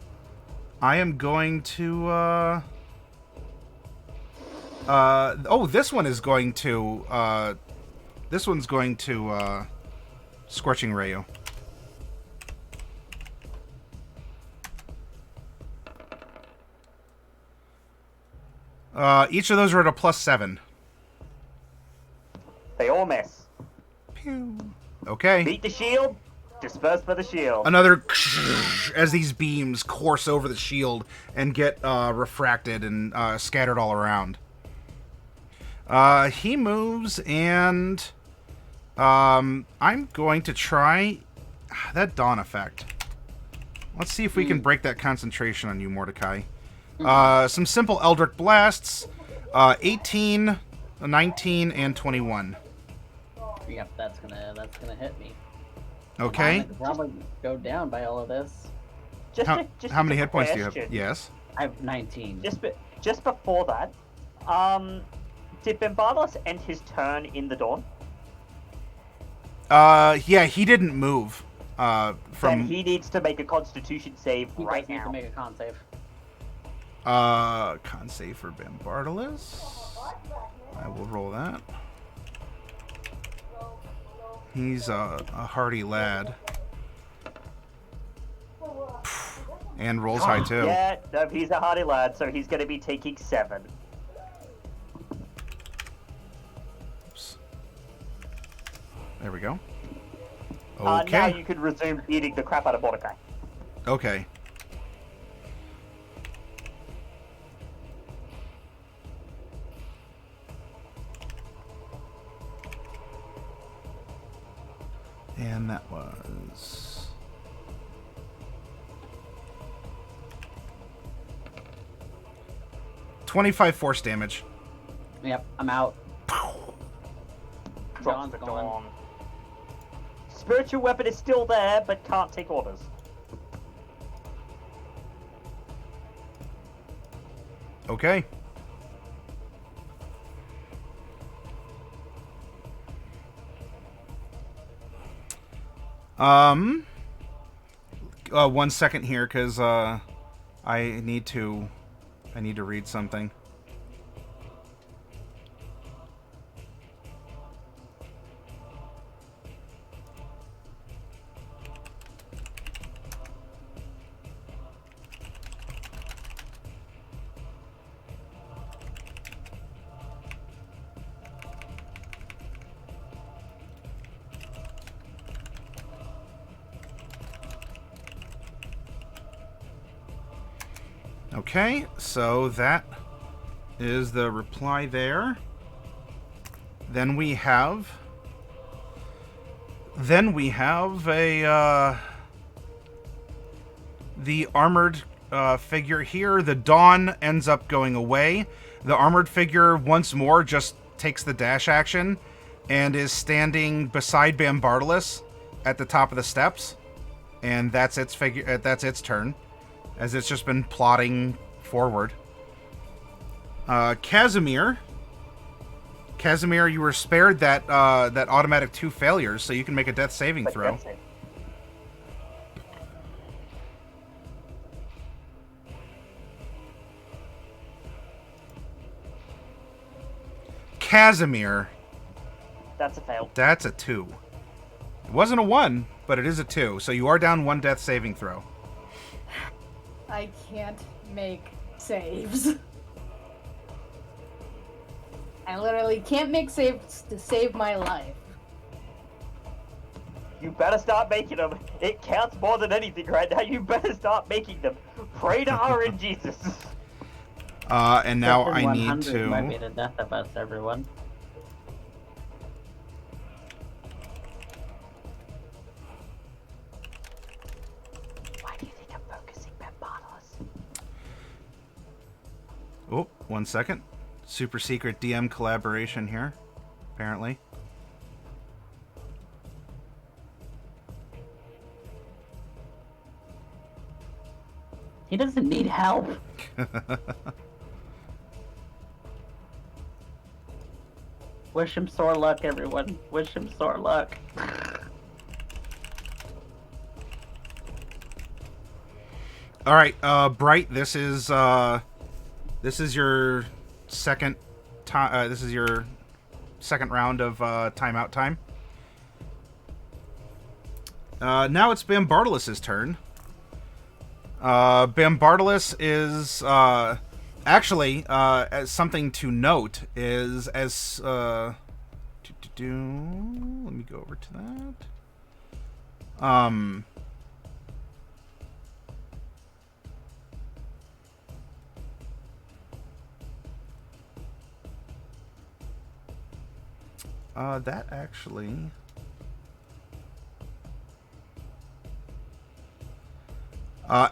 I am going to... oh, this one is going to... this one's going to Scorching Ray you. Each of those are at a +7. They all miss. Pew. Okay. Beat the shield, disperse for the shield. Another as these beams course over the shield and get refracted and scattered all around. He moves, and I'm going to try that Dawn effect. Let's see if we can break that concentration on you, Mordecai. Some simple Eldritch Blasts, 18, 19, and 21. Yep, that's gonna hit me. Okay. I could probably go down by all of this. How many hit points do you have? Yes. I have 19. Just before that, did Bimbardos end his turn in the dawn? Yeah, he didn't move. Then he needs to make a Constitution save He right does need now. to make a con save. Con save for Bambardalis. I will roll that. He's a hardy lad. And rolls high too. Yeah, no, he's a hardy lad, so he's going to be taking 7. Oops. There we go. Now Okay. you can resume beating the crap out of Mordecai. Okay. And that was... $25 force damage. Yep, I'm out. Drops John's the gone. dawn. Spiritual weapon is still there, but can't take orders. Okay. One second here, because I need to read something. Okay, so that is the reply there. Then we have a the armored figure here. The Dawn ends up going away. The armored figure once more just takes the dash action and is standing beside Bambardalis at the top of the steps, and that's its that's its turn, as it's just been plodding forward. Casimir, you were spared that that automatic 2 failures, so you can make a death saving throw. Casimir. That's a fail. That's a 2. It wasn't a 1, but it is a 2, so you are down 1 death saving throw. I can't make saves. I literally can't make saves to save my life. You better start making them. It counts more than anything right now. You better start making them. Pray to RNGesus. And now I need 100 might be to... the death of us, everyone. Why do you think I'm focusing Bambardalis? Oh, 1 second. Super secret DM collaboration here, apparently. He doesn't need help. Wish him sore luck, everyone. Wish him sore luck. All right, Bright. This is your second time. This is your second round of timeout time. Now it's Bambardalis' turn. Bambardalis is actually as something to note is as let me go over to that. That actually...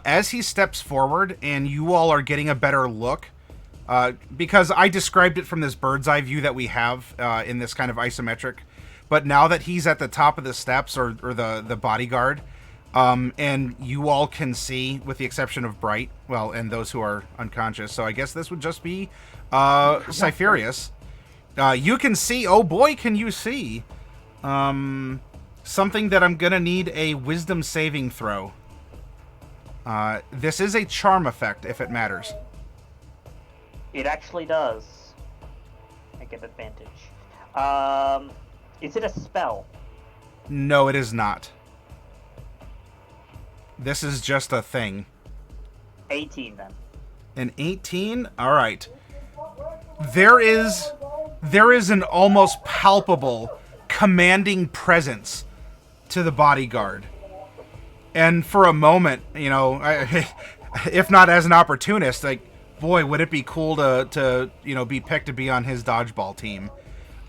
as he steps forward and you all are getting a better look, because I described it from this bird's eye view that we have in this kind of isometric, but now that he's at the top of the steps, or the bodyguard, and you all can see, with the exception of Bright, well, and those who are unconscious, so I guess this would just be Cypherius. You can see, oh boy, can you see, something that I'm gonna need a wisdom saving throw. This is a charm effect, if it matters. It actually does. I get advantage. Is it a spell? No, it is not. This is just a thing. 18 then. An 18? Alright. There is an almost palpable, commanding presence to the bodyguard. And for a moment, you know, if not as an opportunist, like, boy, would it be cool to you know, be picked to be on his dodgeball team.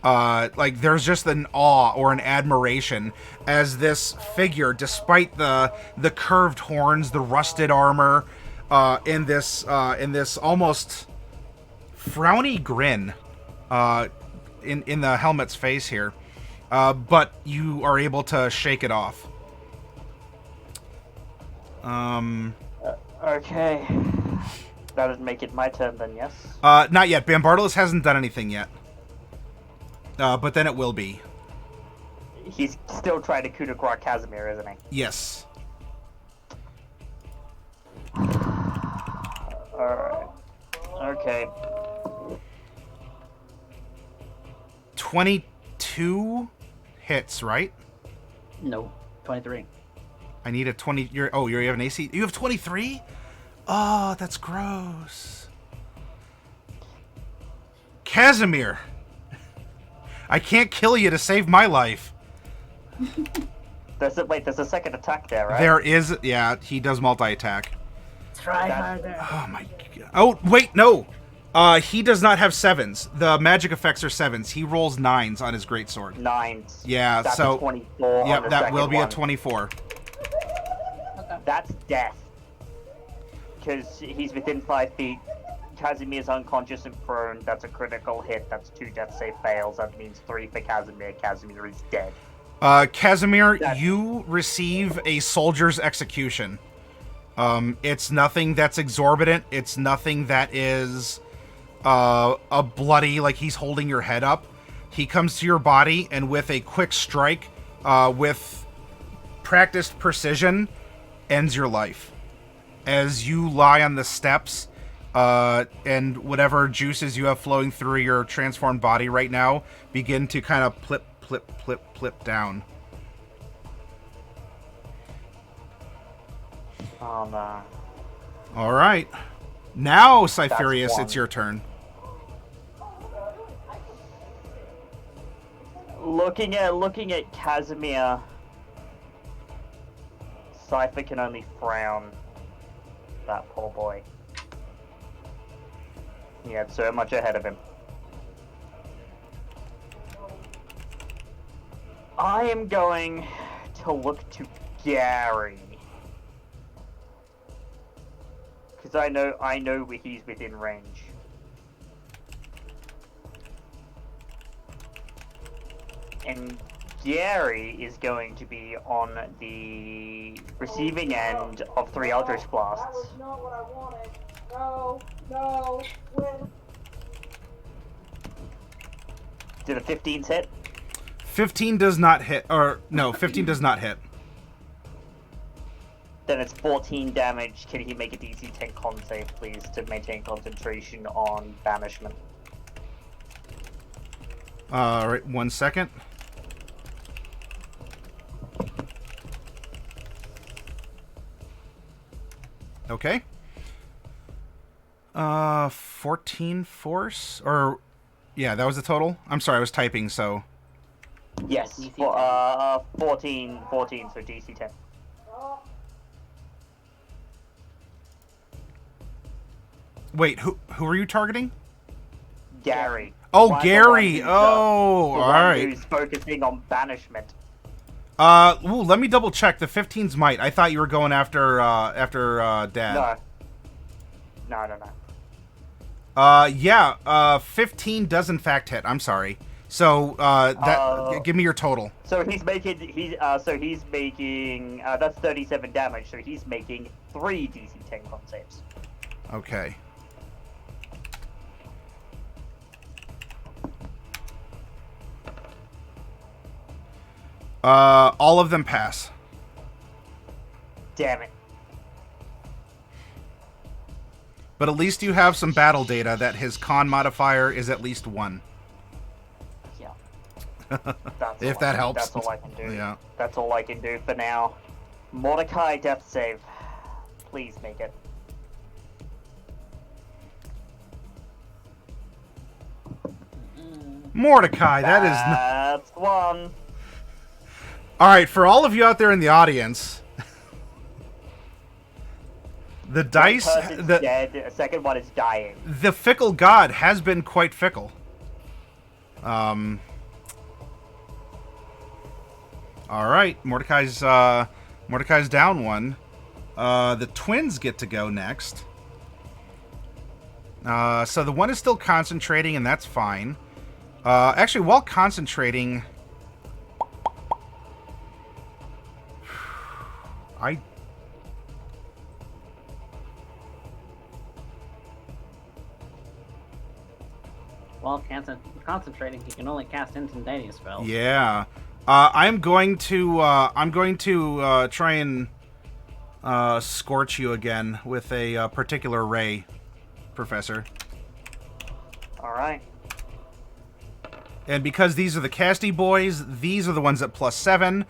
Like, there's just an awe or an admiration as this figure, despite the curved horns, the rusted armor, in this almost frowny grin in the helmet's face here, but you are able to shake it off. Okay. That would make it my turn then, yes? Not yet. Bambardalis hasn't done anything yet. But then it will be. He's still trying to coup de grace Casimir, isn't he? Yes. Alright. Okay. 22 hits, right? No, 23. I need a 20. You have an AC. You have 23? Oh, that's gross. Casimir, I can't kill you to save my life. There's a second attack there, right? There is, yeah, he does multi-attack. Try harder. Oh my god. Oh, wait, no. He does not have 7s. The magic effects are 7s. He rolls 9s on his greatsword. 9s. Yeah, That's so... a 24 Yep, on the that second will be one. a 24. Okay. That's death. Because he's within 5 feet. Casimir's unconscious and prone. That's a critical hit. That's 2 death save fails. That means 3 for Casimir. Casimir is dead. Casimir, you receive a soldier's execution. It's nothing that's exorbitant. It's nothing that is a bloody, like he's holding your head up. He comes to your body and with a quick strike, with practiced precision, ends your life. As you lie on the steps, and whatever juices you have flowing through your transformed body right now begin to kind of plip down. Oh no. All right. Now, Cypherius, it's your turn. Looking at Casimir, Cypher can only frown. That poor boy. He had so much ahead of him. I am going to look to Gary. Because I know he's within range. And Gary is going to be on the receiving end of 3 Eldritch Blasts. That was not what I wanted. No, win. Did a 15 hit? 15 does not hit. Or, no, 15 does not hit. Then it's 14 damage. Can he make a DC 10 con save, please, to maintain concentration on banishment? Right, 1 second. Okay. 14 force? Or, yeah, that was the total? I'm sorry, I was typing, so... Yes, DC 14, so DC 10. Wait, who are you targeting? Gary. Oh, One Gary! the one who's, Oh, the alright. one who's focusing on banishment. Ooh, let me double check. The 15's might. I thought you were going after Dad. No. Yeah, 15 does in fact hit. I'm sorry. So, give me your total. So he's making, that's 37 damage, so he's making 3 DC 10 con saves. Okay. All of them pass. Damn it. But at least you have some battle data that his con modifier is at least 1. Yeah. If that helps. That's all I can do. Yeah. That's all I can do for now. Mordecai, death save. Please make it. Mordecai, that is not... That's 1. Alright, for all of you out there in the audience... The dice... One person's dead, a second one is dying. The fickle god has been quite fickle. Alright, Mordecai's down 1. The twins get to go next. So the one is still concentrating, and that's fine. Actually, while concentrating... While concentrating, he can only cast instantaneous spells. Yeah. I'm going to try and scorch you again with a particular ray, Professor. Alright. And because these are the casty boys, these are the ones at +7.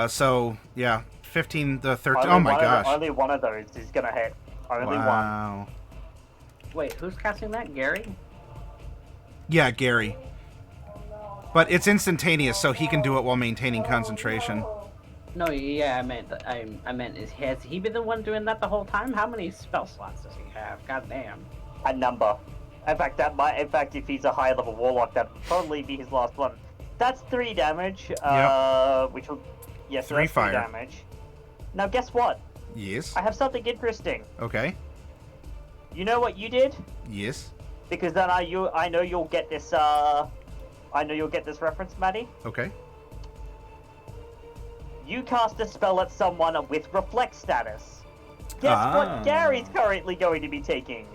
So, yeah, 15 to 13. Oh my gosh. Only one of those is going to hit. Only Wow. Wait, who's casting that? Gary? Yeah, Gary. But it's instantaneous, so he can do it while maintaining concentration. No, yeah, I meant, has he been the one doing that the whole time? How many spell slots does he have? God damn. A number. In fact, if he's a high level warlock, that would probably be his last one. That's 3 damage. Yep. Which will, yes, so 3 that's fire. 3 damage. Now, guess what? Yes. I have something interesting. Okay. You know what you did? Yes. Because then I know you'll get this. I know you'll get this reference, Maddie. Okay. You cast a spell at someone with reflect status. Guess what Gary's currently going to be taking?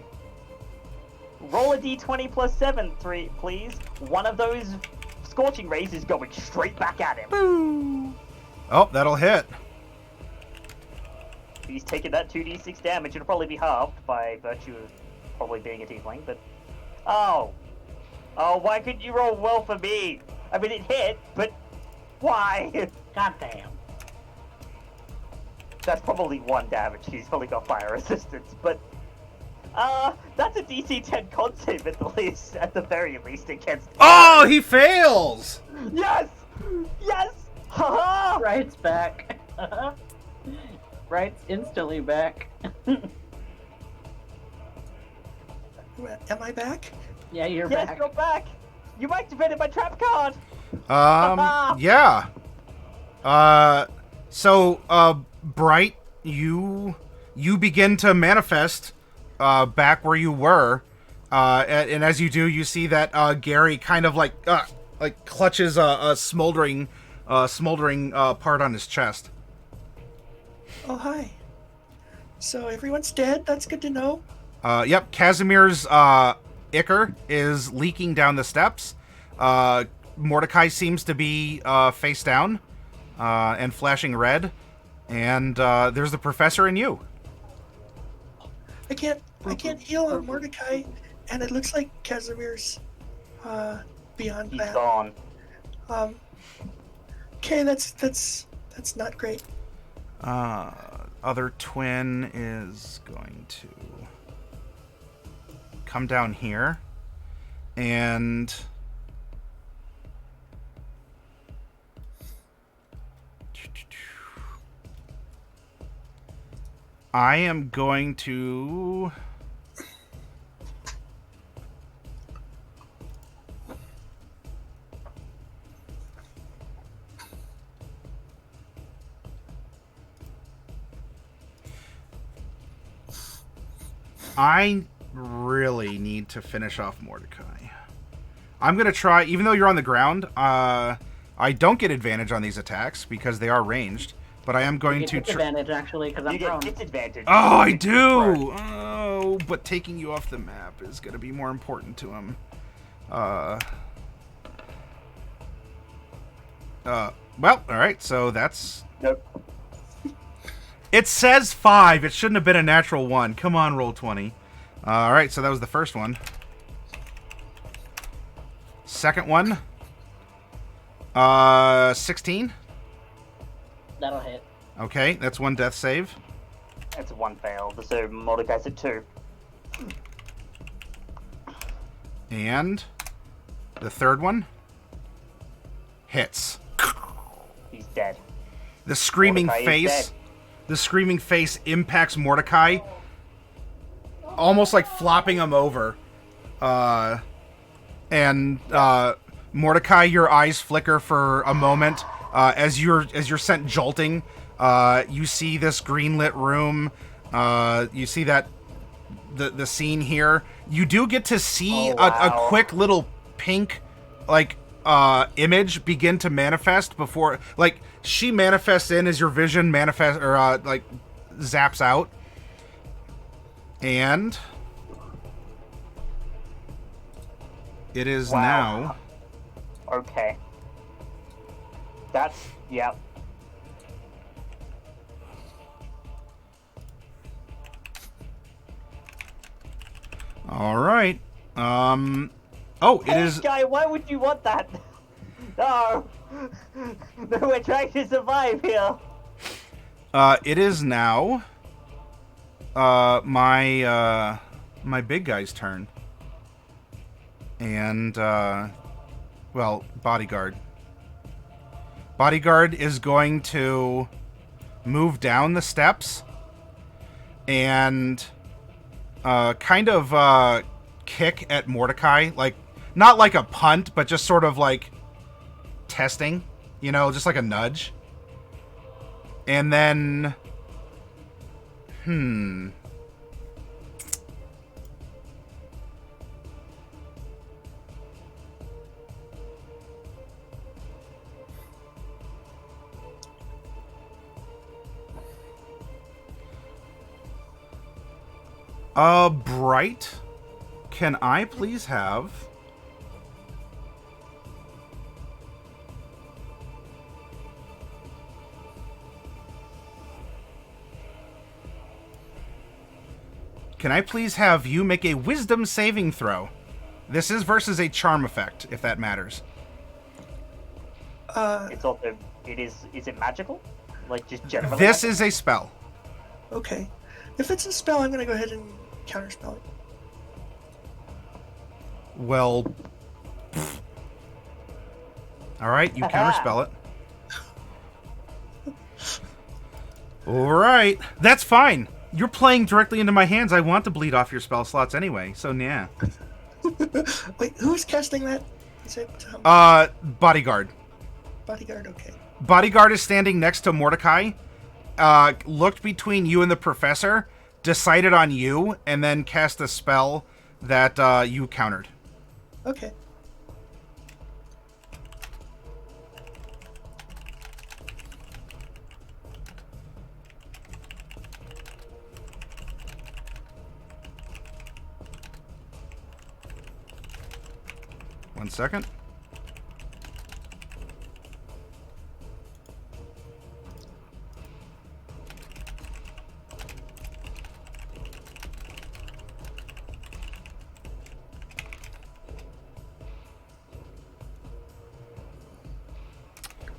Roll a d20 plus 7, please. One of those scorching rays is going straight back at him. Boo. Oh, that'll hit. He's taking that 2d6 damage. It'll probably be halved by virtue of probably being a tiefling, but... Oh, why couldn't you roll well for me? I mean, it hit, but why? Goddamn. That's probably 1 damage. He's probably got fire resistance, but... that's a DC 10 con save at the very least against... Oh, he fails! Yes! Yes! Haha! Right's back. Right's instantly back. Am I back? Yeah, you're Yes, back. you're back! You activated my trap card! Yeah. Bright, you begin to manifest back where you were, and as you do, you see that Gary kind of like clutches a smoldering part on his chest. Oh, hi. So everyone's dead? That's good to know. Yep, Casimir's ichor is leaking down the steps. Mordecai seems to be face down and flashing red. And there's the professor and you. I can't heal on Mordecai, and it looks like Casimir's beyond He's that. gone. Okay, that's not great. Other twin is going to come down here, and I am going to I really need to finish off Mordecai. I'm going to try, even though you're on the ground, I don't get advantage on these attacks because they are ranged, but I am going to advantage actually because I'm You prone. get disadvantage. Oh, I do! Oh, but taking you off the map is going to be more important to him. Well, alright, so that's... Nope. It says 5. It shouldn't have been a natural 1. Come on, roll 20. Alright, so that was the first one. Second one. 16. That'll hit. Okay, that's 1 death save. That's 1 fail. So Mordecai's at 2. And the third one hits. He's dead. The screaming Mordecai is face... dead. The screaming face impacts Mordecai, almost like flopping him over. Mordecai, your eyes flicker for a moment as you're sent jolting. You see this green-lit room. You see that the scene here. You do get to see a quick little pink, like, image begin to manifest before, like, she manifests in as your vision manifests, or, like, zaps out. And it is now... Okay. That's... Yep. All right. Oh, it is... Guy, why would you want that? No! No, we're trying to survive here! It is now... my big guy's turn. And, well, Bodyguard. Bodyguard is going to move down the steps and kind of kick at Mordecai. Like, not like a punt, but just sort of like testing, you know, just like a nudge. And then... Bright, can I please have... Can I please have you make a wisdom saving throw? This is versus a charm effect, if that matters. It's also, is it magical? Like, just generally This magical? is a spell. Okay. If it's a spell, I'm going to go ahead and counterspell it. Well... pfft. All right, you counterspell it. All right. That's fine. You're playing directly into my hands. I want to bleed off your spell slots anyway, so yeah. Wait, who's casting that? Is it Bodyguard. Bodyguard? Okay. Bodyguard is standing next to Mordecai, looked between you and the professor, decided on you, and then cast a spell that you countered. Okay. One second.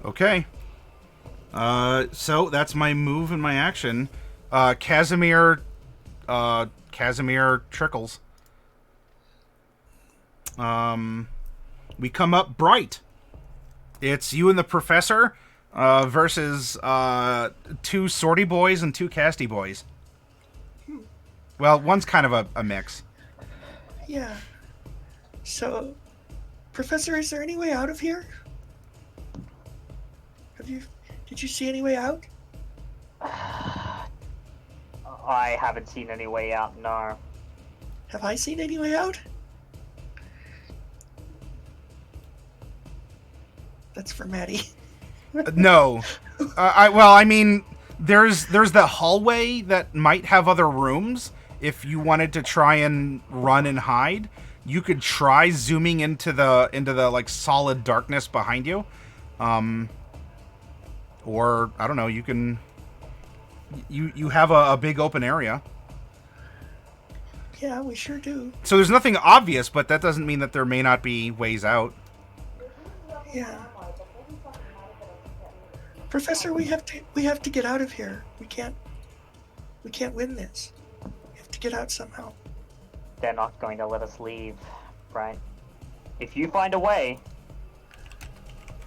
Okay. So that's my move and my action. Casimir trickles. We come up Bright. It's you and the professor versus two sortie boys and two casty boys. Well, one's kind of a mix. Yeah. So, Professor, is there any way out of here? Did you see any way out? I haven't seen any way out, no. Have I seen any way out? That's for Maddie. No. I mean, there's the hallway that might have other rooms. If you wanted to try and run and hide, you could try zooming into the like solid darkness behind you. Or I don't know, you can you have a big open area. Yeah, we sure do. So there's nothing obvious, but that doesn't mean that there may not be ways out. Yeah. Professor, we have to get out of here. We can't win this. We have to get out somehow. They're not going to let us leave, right? If you find a way...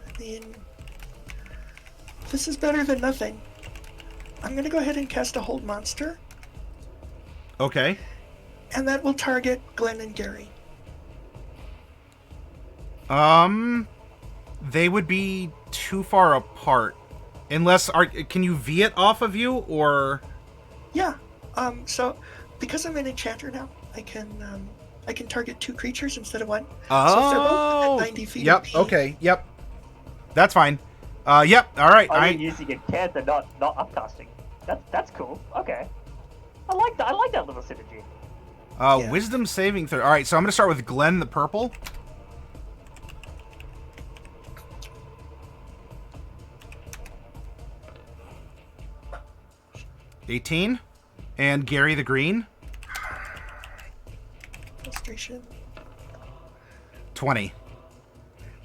I mean, this is better than nothing. I'm gonna go ahead and cast a hold monster. Okay. And that will target Glenn and Gary. They would be too far apart. Unless, can you V it off of you, or? Yeah. So, because I'm an enchanter now, I can target two creatures instead of one. Oh. So if they're both at 90 feet. Yep. of me, Okay. Yep. That's fine. Yep. All right. I'm using a cancer, not upcasting. That's cool. Okay. I like that little synergy. Yeah. Wisdom saving throw. All right. So I'm gonna start with Glenn the purple. $18, and Gary the green. Frustration. 20.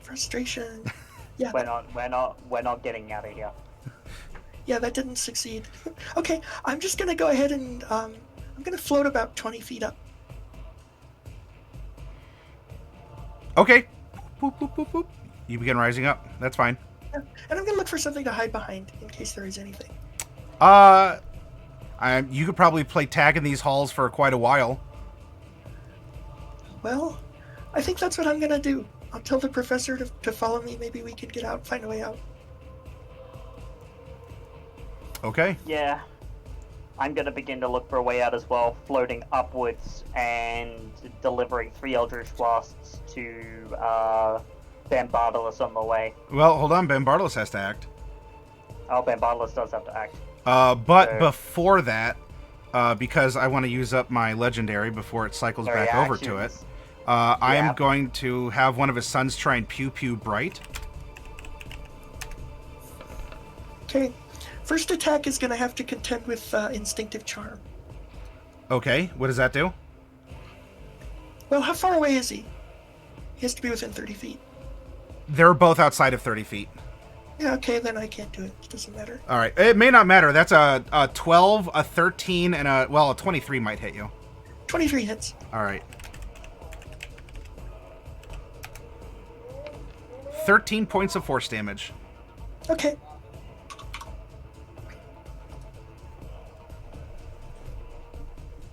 Frustration. Yeah. We're not getting out of here. Yeah, that didn't succeed. Okay, I'm just gonna go ahead and I'm gonna float about 20 feet up. Okay. Boop, boop, boop, boop. You begin rising up. That's fine. Yeah. And I'm gonna look for something to hide behind in case there is anything. You could probably play tag in these halls for quite a while. Well, I think that's what I'm gonna do. I'll tell the professor to follow me. Maybe we could get out, find a way out. Okay. Yeah. I'm gonna begin to look for a way out as well, floating upwards and delivering 3 Eldritch Blasts to Ben Bartolus on the way. Well, hold on. Ben Bartolus has to act. Oh, Ben Bartolus does have to act. But Okay. before that, because I want to use up my legendary before it cycles Sorry, back over to it. actions. I am Yeah. going to have one of his sons try and pew pew Bright. Okay. First attack is going to have to contend with Instinctive Charm. Okay, what does that do? Well, how far away is he? He has to be within 30 feet. They're both outside of 30 feet. Yeah, okay, then I can't do it. It doesn't matter. All right, it may not matter. That's a 12, a 13, and a 23 might hit you. 23 hits. All right. 13 points of force damage. Okay.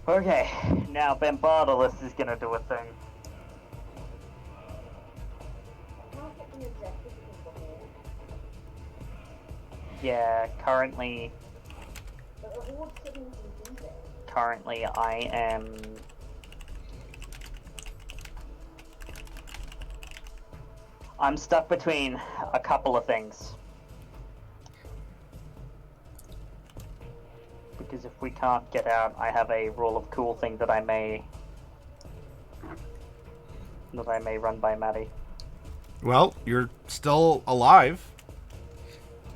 Okay, now Bombardalus is gonna do a thing. Yeah, currently I am... I'm stuck between a couple of things. Because if we can't get out, I have a rule of cool thing that I may run by Maddie. Well, you're still alive.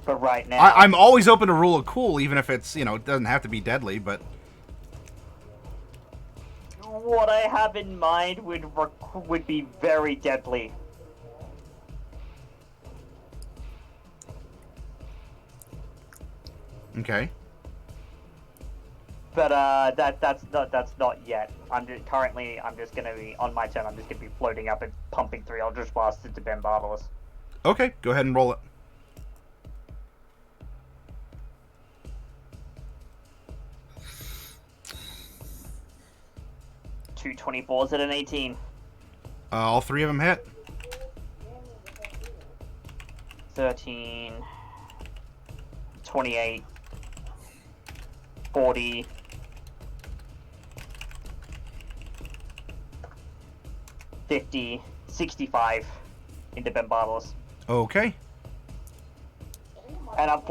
But right now, I'm always open to rule of cool, even if it's, it doesn't have to be deadly, but... what I have in mind would be very deadly. Okay. But that's not yet. I'm just gonna be on my turn. I'm just gonna be floating up and pumping 3 Eldritch Blasts into Bombardalus. Okay, go ahead and roll it. Two 24s at an 18. All 3 of them hit. 13, 28, 40, 50, 65 into Bombardalus. Okay. And I'm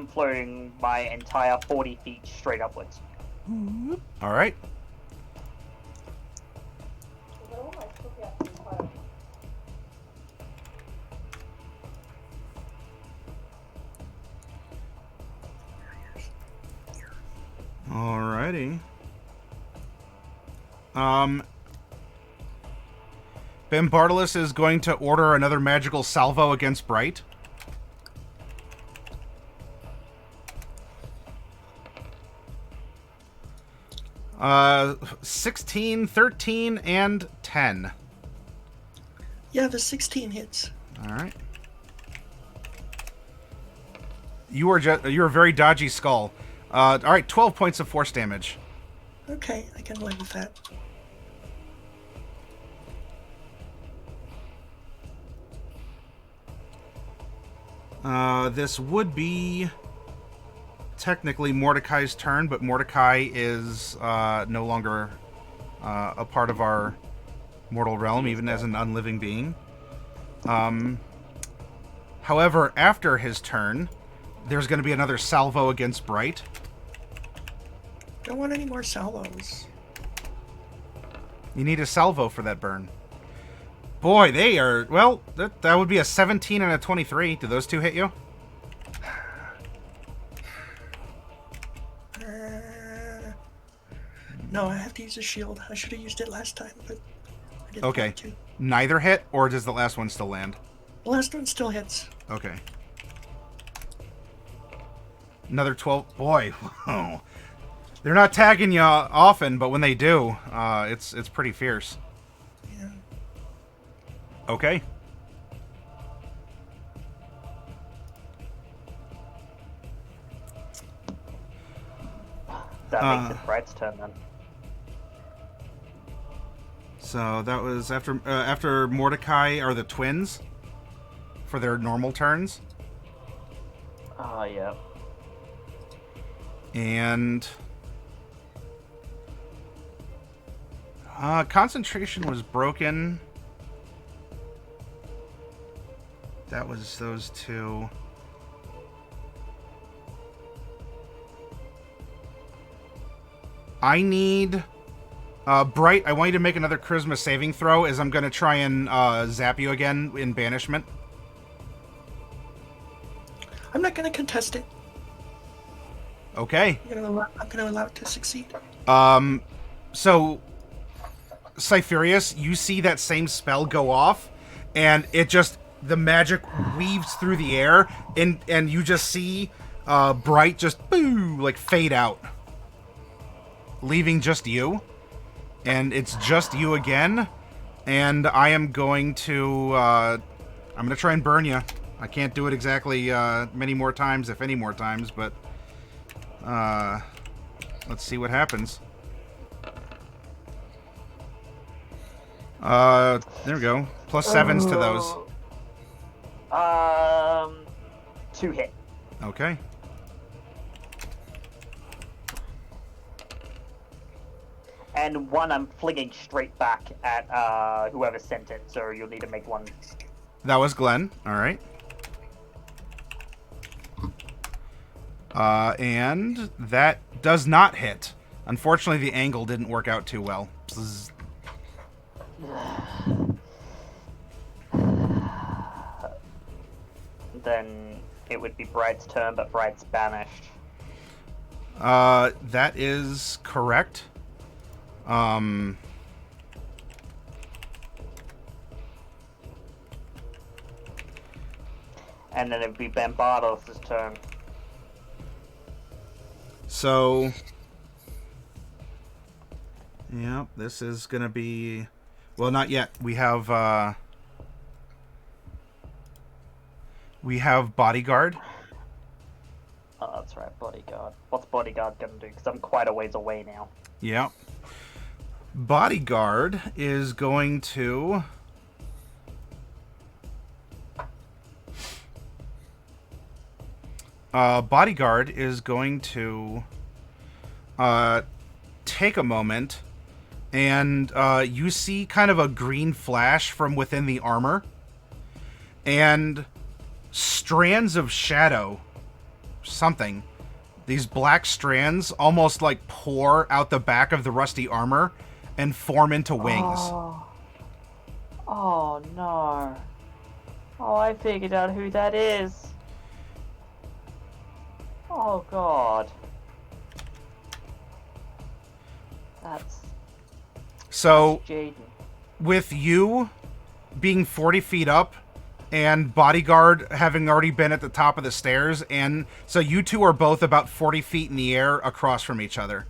floating my entire 40 feet straight upwards. All right. Alrighty. Bombardalus is going to order another magical salvo against Bright. Uh, 16, 13, and 10. Yeah, the 16 hits. All right. You're a very dodgy skull. All right, 12 points of force damage. Okay, I can live with that. This would be technically Mordecai's turn, but Mordecai is no longer a part of our mortal realm, even as an unliving being. However, after his turn, there's going to be another salvo against Bright. Don't want any more salvos. You need a salvo for that burn. Boy, they are... Well, that would be a 17 and a 23. Do those two hit you? No, I have to use a shield. I should have used it last time, but I didn't Okay. want to. Neither hit, or does the last one still land? The last one still hits. Okay. Another 12. Boy, oh. They're not tagging you often, but when they do, it's pretty fierce. Yeah. Okay. That makes it Bright's turn then. So that was after Mordecai are the twins for their normal turns. Oh, yeah. And concentration was broken. That was those two. I need... Bright, I want you to make another charisma saving throw as I'm going to try and zap you again in banishment. I'm not going to contest it. Okay. I'm gonna allow it to succeed. So, Cypherius, you see that same spell go off, and it just... The magic weaves through the air, and you just see Bright just, boo, like, fade out. Leaving just you. And it's just you again. And I am going to... I'm going to try and burn you. I can't do it exactly many more times, if any more times, but... let's see what happens. There we go. +7s to those. 2 hit. Okay. And 1 I'm flinging straight back at whoever sent it, so you'll need to make 1. That was Glenn. Alright. And that does not hit. Unfortunately, the angle didn't work out too well. Bzz. Then it would be Bright's turn, but Bright's banished. That is correct. And then it would be Bambardos' turn. So... Yep, this is gonna be... Well, not yet. We have Bodyguard. Oh, that's right, Bodyguard. What's Bodyguard gonna do? Because I'm quite a ways away now. Yep. Bodyguard is going to... Bodyguard is going to take a moment, and you see kind of a green flash from within the armor, and strands of shadow, something. These black strands almost like pour out the back of the rusty armor and form into wings. Oh no. Oh, I figured out who that is. Oh god. That's So, Jaiden. with you being 40 feet up and Bodyguard having already been at the top of the stairs, and so you two are both about 40 feet in the air across from each other.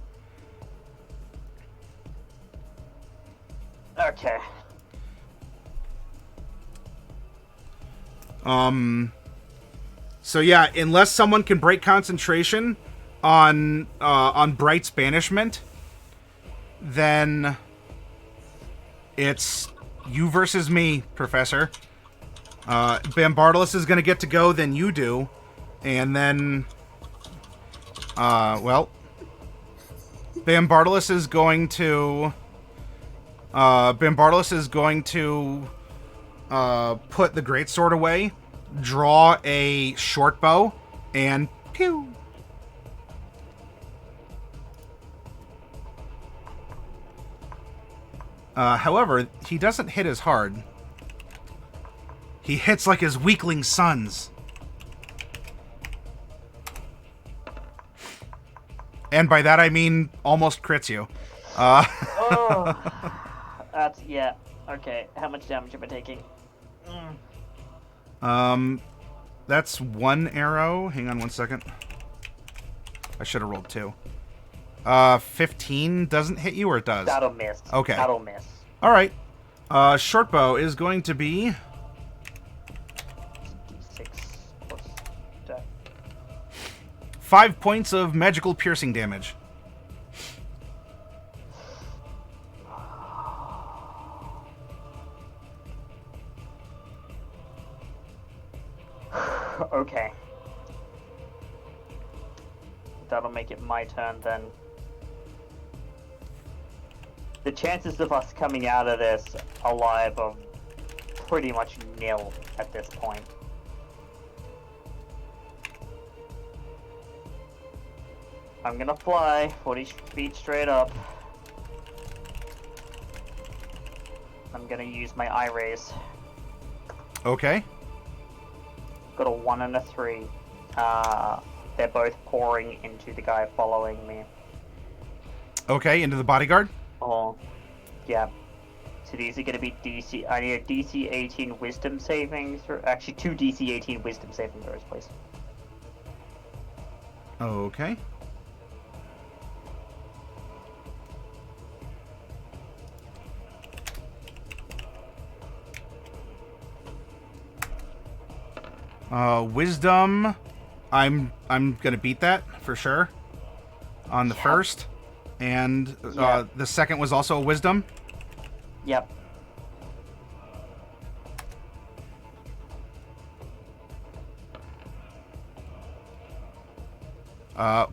Okay. So yeah, unless someone can break concentration on Bright's banishment, then it's you versus me, Professor. Bambardos is gonna get to go, then you do, and then well, Bambardos is going to put the greatsword away, draw a short bow, and pew. However, he doesn't hit as hard. He hits like his weakling sons. And by that I mean almost crits you. Oh. That's, yeah. Okay, how much damage am I taking? That's 1 arrow. Hang on 1 second. I should have rolled 2. 15 doesn't hit you, or it does? That'll miss. Okay. That'll miss. All right. Short bow is going to be 6 plus that. 5 points of magical piercing damage. Okay. That'll make it my turn then. The chances of us coming out of this alive are pretty much nil at this point. I'm gonna fly 40 feet straight up. I'm gonna use my eye rays. Okay. Got a 1 and a 3. They're both pouring into the guy following me. Okay, into the bodyguard. Oh, yeah. So these are gonna be DC. I need a DC 18 Wisdom saving throw. Actually, 2 DC 18 Wisdom saving throws, please. Okay. Wisdom. I'm gonna beat that for sure. On the first, and the second was also a wisdom. Yep.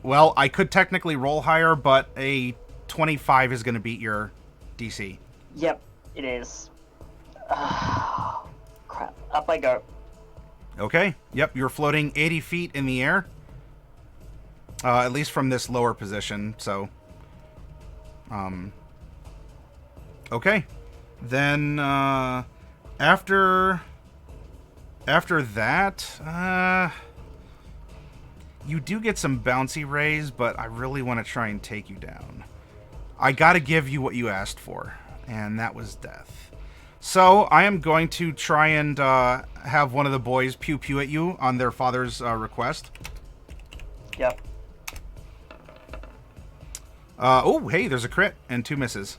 Well, I could technically roll higher, but a 25 is gonna beat your DC. Yep, it is. Crap. Up I go. Okay. Yep, you're floating 80 feet in the air. At least from this lower position, so... Okay. Then, after that, you do get some bouncy rays, but I really want to try and take you down. I gotta give you what you asked for, and that was death. So, I am going to try and have one of the boys pew-pew at you on their father's request. Yep. Oh, hey, there's a crit and 2 misses.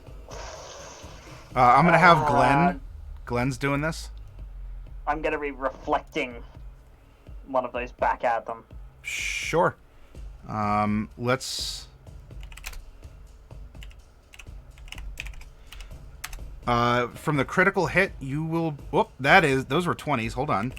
I'm going to have Glenn. Glenn's doing this. I'm gonna be reflecting one of those back at them. Sure. Let's... from the critical hit, you will... Whoop, those were 20s. Hold on.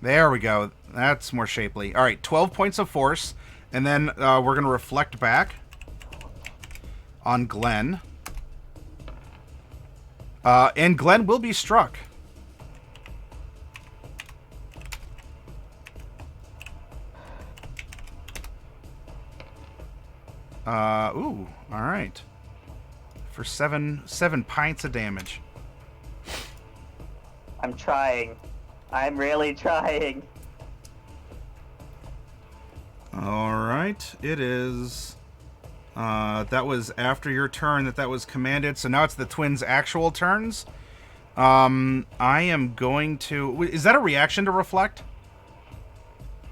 There we go. That's more shapely. All right, 12 points of force, and then we're going to reflect back on Glenn. And Glenn will be struck. Ooh, all right. For seven pints of damage. I'm trying. I'm really trying. All right, it is. That was after your turn that was commanded. So now it's the twins' actual turns. I am going to... Is that a reaction to reflect?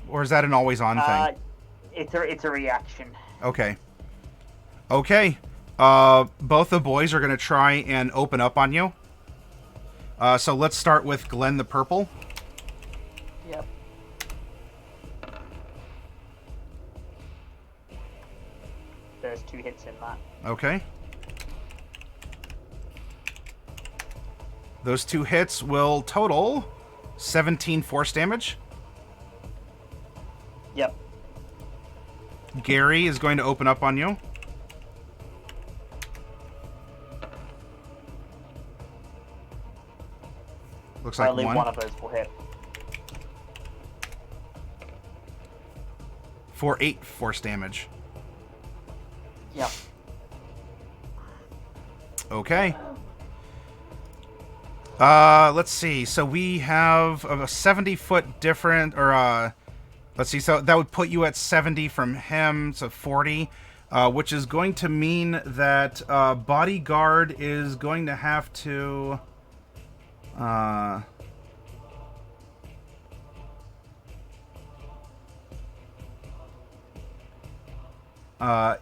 Or is that an always-on thing? It's a reaction. Okay. Okay. Both the boys are going to try and open up on you. So let's start with Glenn the Purple. Yep. There's 2 hits in that. Okay. Those 2 hits will total 17 force damage. Yep. Gary is going to open up on you. Looks like Only one of those will hit. For 8 force damage. Yep. Okay. Let's see. So we have a 70-foot different, or let's see. So that would put you at 70 from him, so 40, which is going to mean that Bodyguard is going to have to.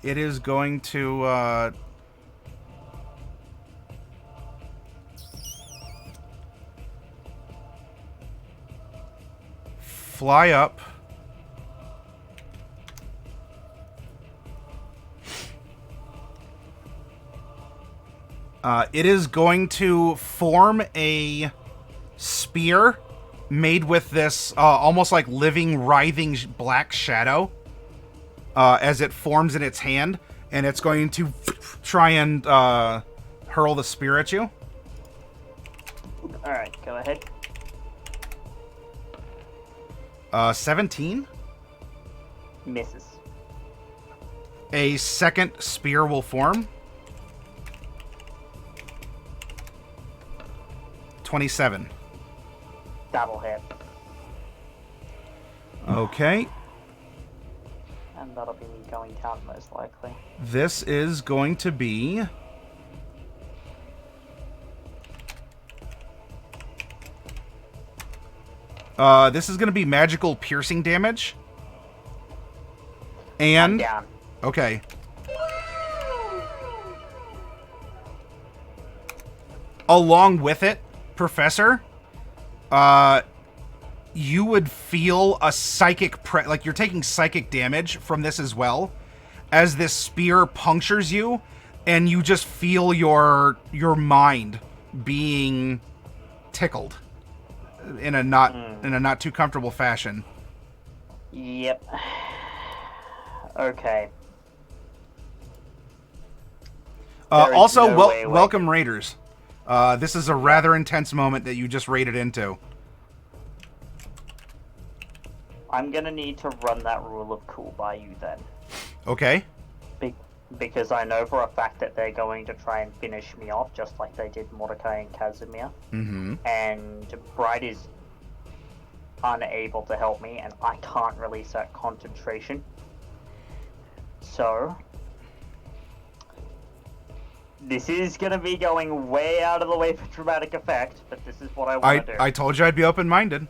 It is going to fly up. It is going to form a spear made with this almost like living, writhing black shadow as it forms in its hand, and it's going to try and hurl the spear at you. Alright, go ahead. 17. Misses. A second spear will form. 27. That'll hit. Okay. And that'll be me going down most likely. This is going to be... this is going to be magical piercing damage. I'm And... down. Okay. Along with it, Professor, you would feel a psychic like you're taking psychic damage from this as well, as this spear punctures you, and you just feel your mind being tickled in a not too comfortable fashion. Yep. Okay. There is Also, no way away. welcome raiders. This is a rather intense moment that you just raided into. I'm gonna need to run that rule of cool by you then. Okay. Because I know for a fact that they're going to try and finish me off, just like they did Mordecai and Casimir. Mm-hmm. And Bright is unable to help me, and I can't release that concentration. So... this is going to be going way out of the way for dramatic effect, but this is what I want to do. I told you I'd be open-minded.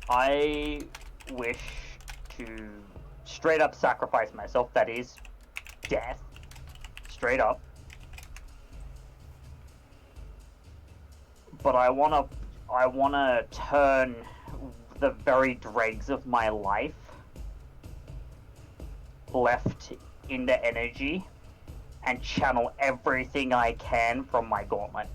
I wish to straight up sacrifice myself, that is, death. Straight up. But I wanna turn the very dregs of my life left into energy and channel everything I can from my gauntlet.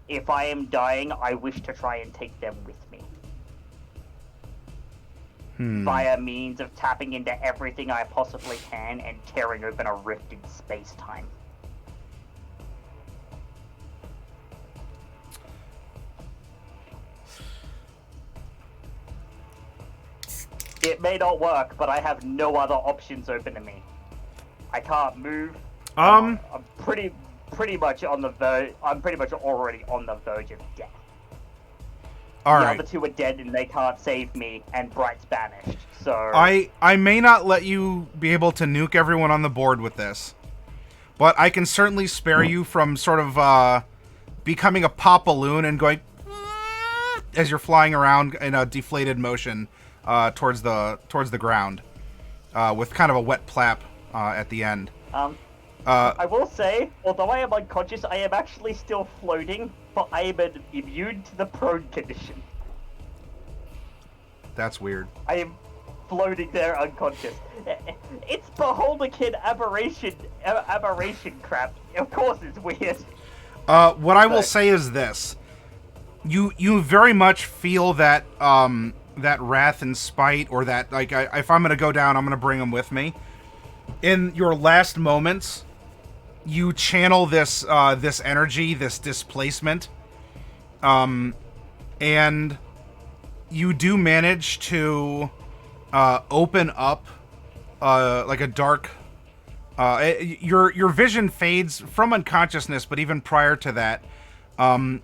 If I am dying, I wish to try and take them with me. Via means of tapping into everything I possibly can and tearing open a rift in space-time. It may not work, but I have no other options open to me. I can't move. I'm pretty much on the verge. I'm pretty much already on the verge of death. All the right. other two are dead and they can't save me, and Bright's banished. So I may not let you be able to nuke everyone on the board with this, but I can certainly spare you from sort of becoming a pop balloon and going as you're flying around in a deflated motion towards the ground with kind of a wet plap at the end. I will say, although I am unconscious, I am actually still floating, but I am immune to the prone condition. That's weird. I am floating there unconscious. It's Beholderkin aberration crap. Of course it's weird. What I will say is this. You very much feel that that wrath and spite, or that, like, if I'm going to go down, I'm going to bring them with me. In your last moments, you channel this this energy, this displacement, and you do manage to open up like a dark. Your vision fades from unconsciousness, but even prior to that,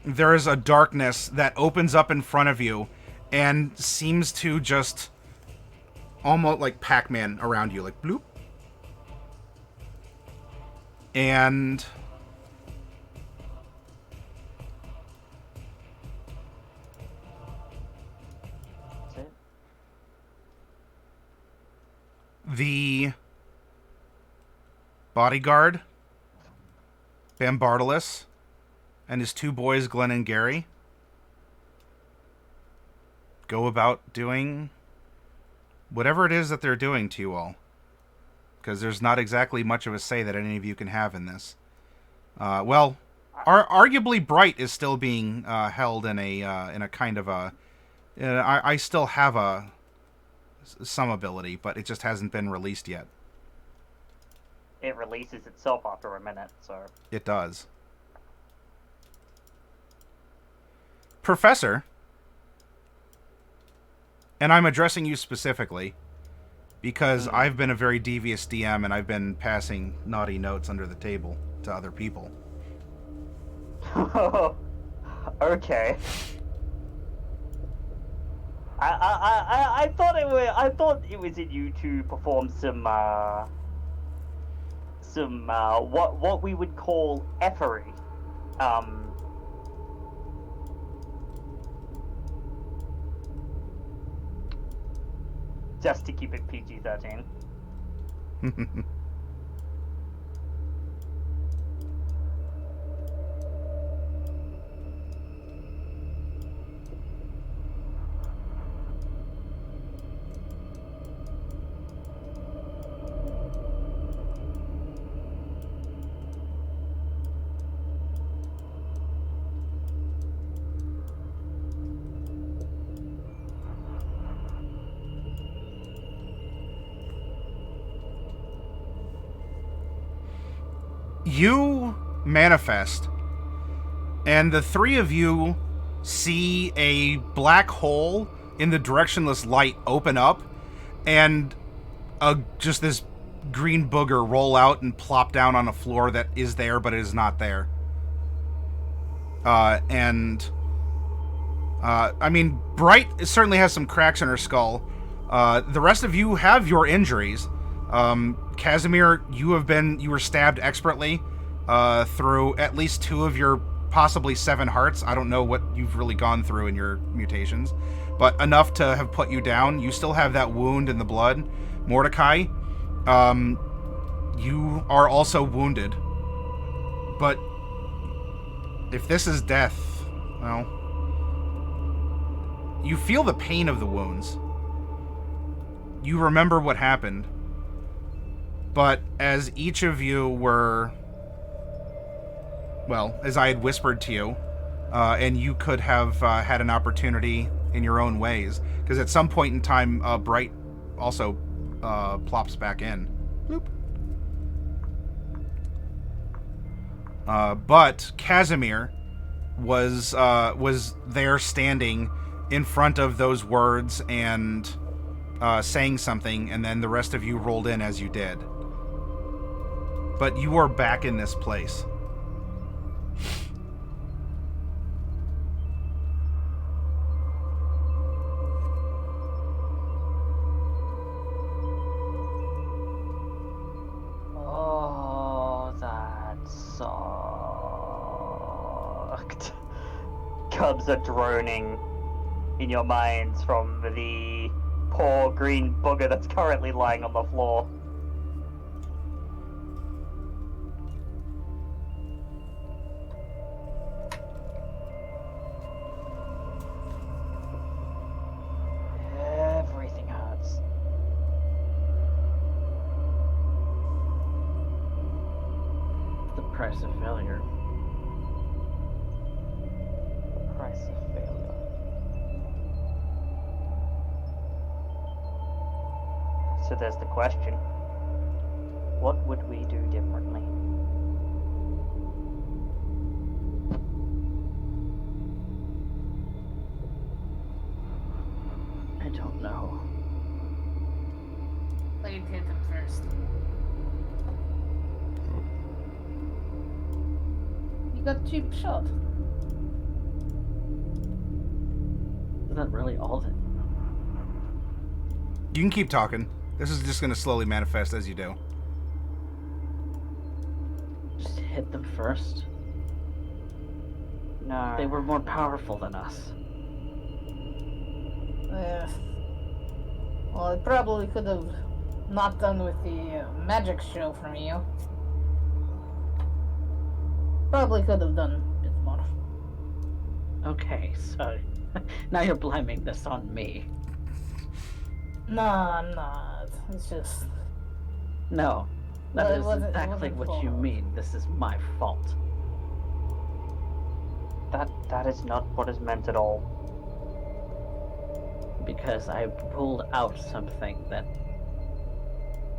there is a darkness that opens up in front of you and seems to just almost like Pac-Man around you, like bloop. And That's it. the bodyguard, Bambardalis, and his two boys, Glenn and Gary, go about doing whatever it is that they're doing to you all. Because there's not exactly much of a say that any of you can have in this. Well, arguably Bright is still being held in a kind of a... I still have some ability, but it just hasn't been released yet. it releases itself after a minute, so... It does. Professor, and I'm addressing you specifically, because I've been a very devious DM and I've been passing naughty notes under the table to other people. Okay. I thought it was in you to perform some what we would call effery. Just to keep it PG-13. You manifest, and the three of you see a black hole in the directionless light open up, and just this green booger roll out and plop down on a floor that is there, but it is not there. I mean, Bright certainly has some cracks in her skull. The rest of you have your injuries. Casimir, you were stabbed expertly through at least 2 of your possibly 7 hearts. I don't know what you've really gone through in your mutations, but enough to have put you down. You still have that wound in the blood. Mordecai, you are also wounded. But if this is death, well, you feel the pain of the wounds. You remember what happened. But as each of you were, well, as I had whispered to you, and you could have had an opportunity in your own ways, because at some point in time, Bright also plops back in. Bloop. But Casimir was there standing in front of those words and saying something, and then the rest of you rolled in as you did. But you are back in this place. Oh, that sucked. Cubs are droning in your minds from the poor green booger that's currently lying on the floor. Everything hurts. The price of failure. The price of failure. So there's the question. What would we do differently? I don't know. Blade hit him first. You got cheap shot. Is that really all that? You can keep talking. This is just going to slowly manifest as you do. Just hit them first? No. They were more powerful than us. Well, it probably could have not done with the magic show from you. Probably could have done a bit more. Okay, so now you're blaming this on me. No, I'm not. It's just... No, that Well, it is wasn't exactly what you fault. mean. This is my fault. That is not what is meant at all. Because I pulled out something that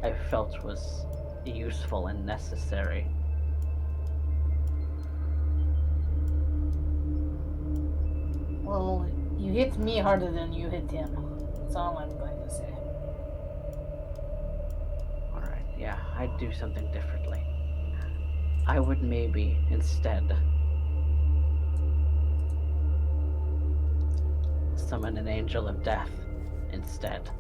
I felt was useful and necessary. Well, you hit me harder than you hit him. That's all I'm going to say. Alright, yeah, I'd do something differently. I would maybe instead summon an angel of death instead.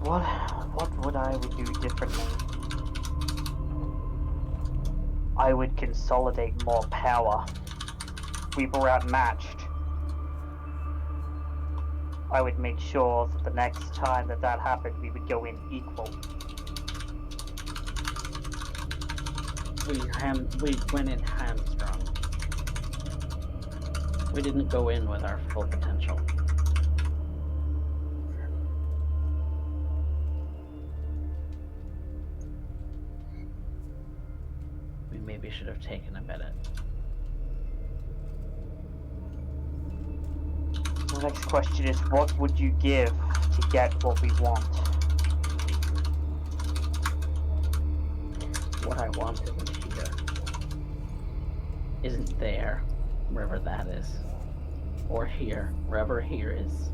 What would I do differently? I would consolidate more power. We were outmatched. I would make sure that the next time that happened, we would go in equal. We went in hamstrung. We didn't go in with our full potential. We maybe should have taken a minute. The next question is, what would you give to get what we want? What I want isn't here. Isn't there, wherever that is. Or here, wherever here is.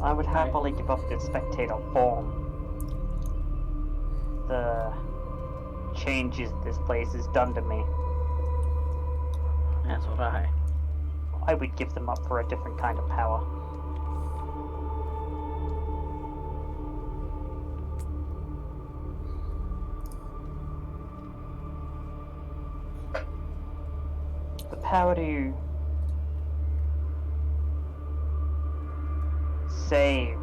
I would happily give up the spectator form. The changes this place has done to me. That's what I would give them up for a different kind of power. The power to save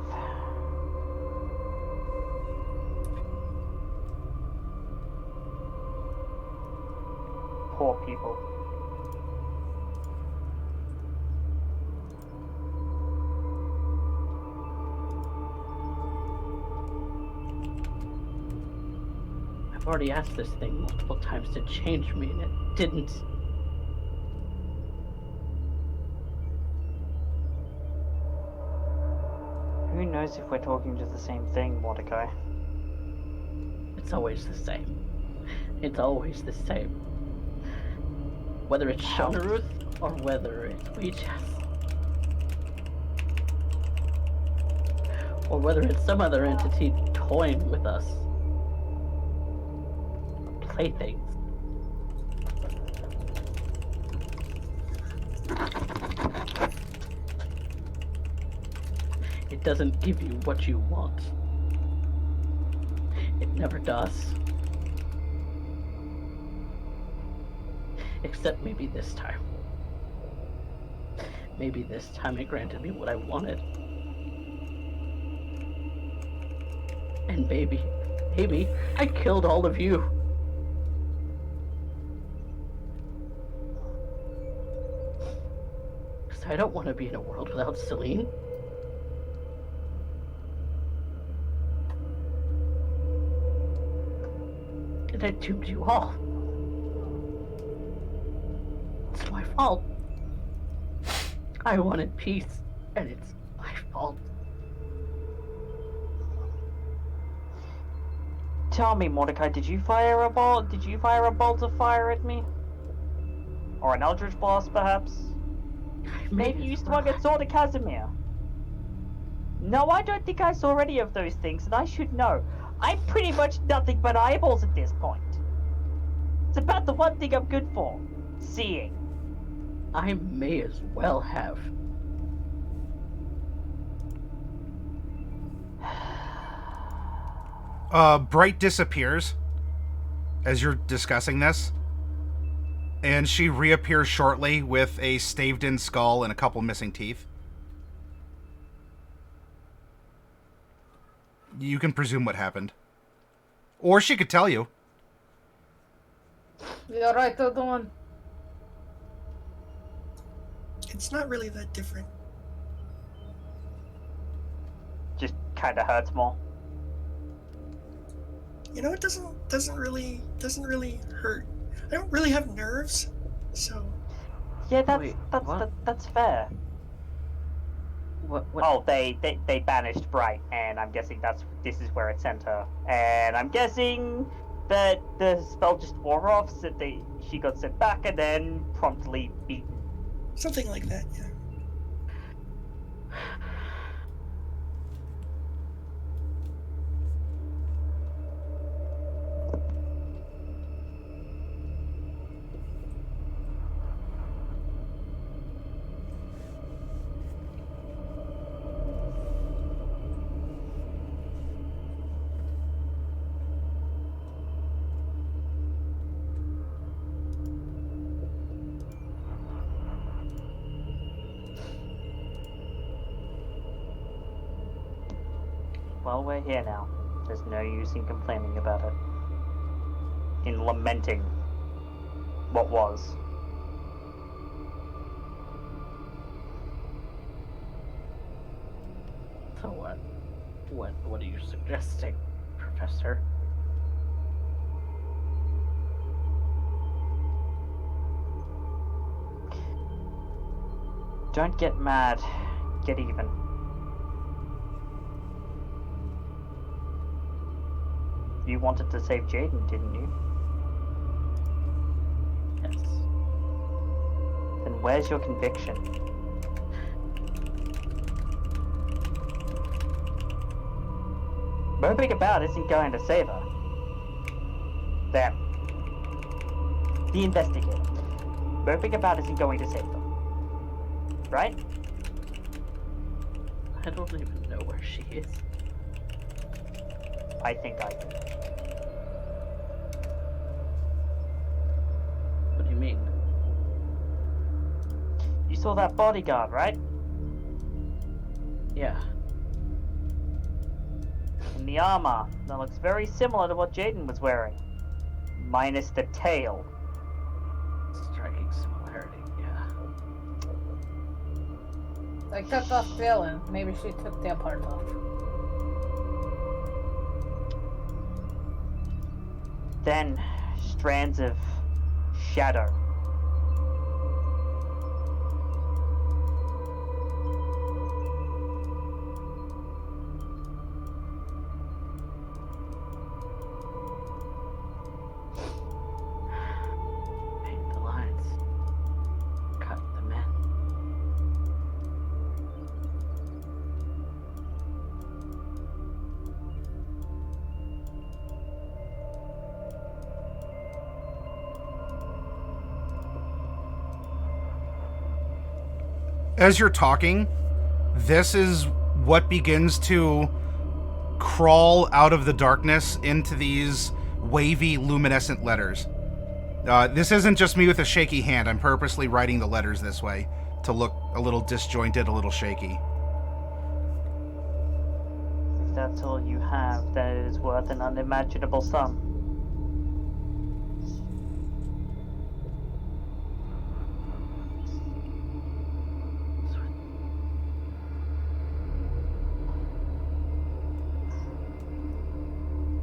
poor people. I've already asked this thing multiple times to change me, and it didn't. Who knows if we're talking to the same thing, Mordecai? It's always the same. It's always the same. Whether it's Shonaruth or whether it's Weejas. Or whether it's some other entity toying with us. Playthings. It doesn't give you what you want. It never does. Except maybe this time. Maybe this time it granted me what I wanted. And maybe I killed all of you. Because I don't want to be in a world without Celine. And I doomed you all. It's my fault. I wanted peace, and it's my fault. Tell me, Mordecai, did you fire a bolt? Did you fire a bolt of fire at me? Or an Eldritch Blast, perhaps? Maybe you swung a sword at Casimir. No, I don't think I saw any of those things, and I should know. I'm pretty much nothing but eyeballs at this point. It's about the one thing I'm good for. Seeing. I may as well have. Bright disappears as you're discussing this, and she reappears shortly with a staved-in skull and a couple missing teeth. you can presume what happened. Or she could tell you. You're right, everyone. It's not really that different. Just kind of hurts more. You know, it doesn't really hurt. I don't really have nerves, so Yeah, Wait, what? that's fair. What? Oh, they banished Bright, and I'm guessing this is where it sent her. And I'm guessing that the spell just wore off, so she got sent back, and then promptly beaten. something like that. Yeah. Well, we're here now. There's no use in complaining about it. In lamenting what was. So what are you suggesting, Professor? Don't get mad. Get even. You wanted to save Jaiden, didn't you? Yes. Then where's your conviction? Moping about isn't going to save her. Them. The investigator. Moping about isn't going to save them. Right? I don't even know where she is. I think I do. What do you mean? You saw that bodyguard, right? Yeah. In the armor. That looks very similar to what Jaiden was wearing. Minus the tail. Striking similarity, yeah. I cut off tail and maybe she took tail part off. Then, strands of shadow. Paint the lines. Cut them in. As you're talking, this is what begins to crawl out of the darkness into these wavy, luminescent letters. This isn't just me with a shaky hand. I'm purposely writing the letters this way to look a little disjointed, a little shaky. If that's all you have, then it is worth an unimaginable sum.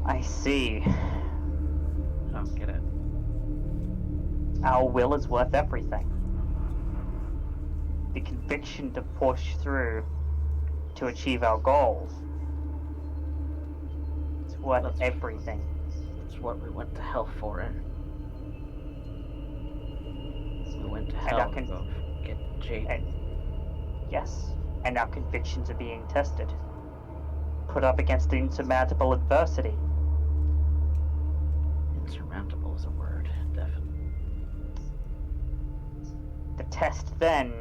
I see. I don't get it. Our will is worth everything. The conviction to push through to achieve our goals. It's worth That's- everything. That's what we went to hell for, and we went to And hell I to can- go get Jaiden. And yes, and our convictions are being tested. Put up against insurmountable adversity. Insurmountable is a word, definitely. The test then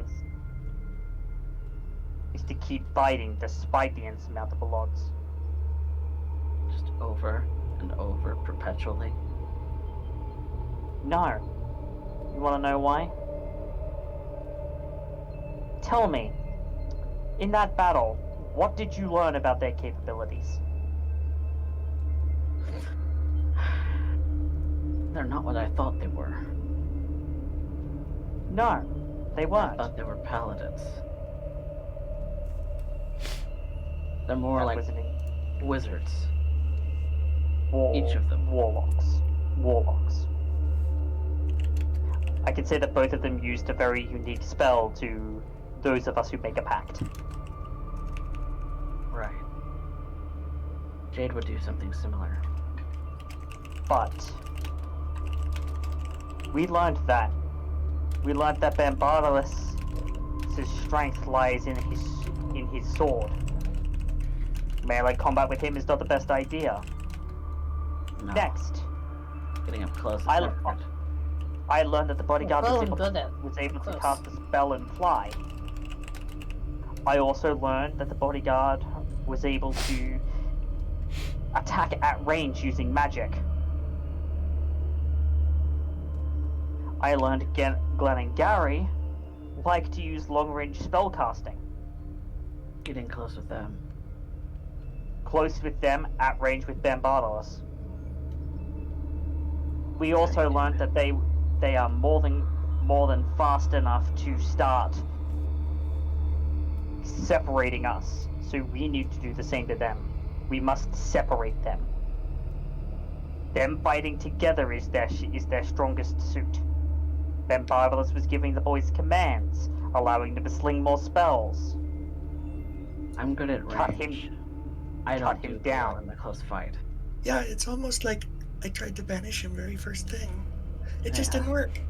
is to keep fighting despite the insurmountable odds. Just over and over, perpetually. No. You want to know why? Tell me, in that battle, what did you learn about their capabilities? They're not what I thought they were. No, they I weren't. thought they were paladins. They're more That like was an wizards. Each of them. Warlocks. I can say that both of them used a very unique spell to those of us who make a pact. Right. Jade would do something similar. But we learned that Bambardalus' strength lies in his sword. Melee combat with him is not the best idea. No. Next, Getting up close is I- never good. I learned that the bodyguard Well was and able, good at to close. cast a spell and fly. I also learned that the bodyguard was able to attack at range using magic. I learned Glenn and Gary like to use long-range spellcasting. Getting close with them. Close with them, at range with Bambardalus. We also learned that they are more than fast enough to start separating us. So we need to do the same to them. We must separate them. Them fighting together is their strongest suit. Bambardalus was giving the boys commands, allowing them to sling more spells. I'm good at Cut range. him- I don't cut him do down. well in a close fight. Yeah, it's almost like I tried to banish him very first thing. It just Yeah. didn't work.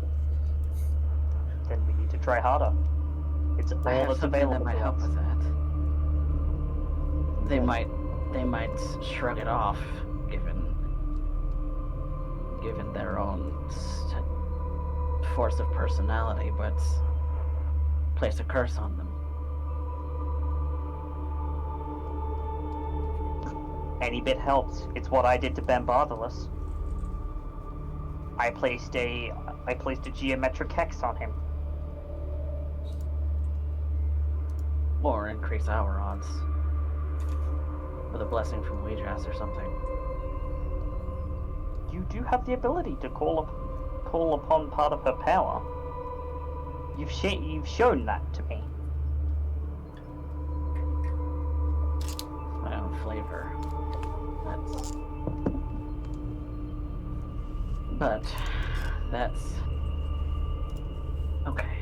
Then we need to try harder. It's all I have that's something available that might to help us. with that. They might shrug it off, given their own force of personality, but place a curse on them. Any bit helps. It's what I did to Bambardalus. I placed a geometric hex on him. Or increase our odds. With a blessing from Ouijas or something. You do have the ability to call upon part of her power. You've shown that to me. My own flavor. That's okay.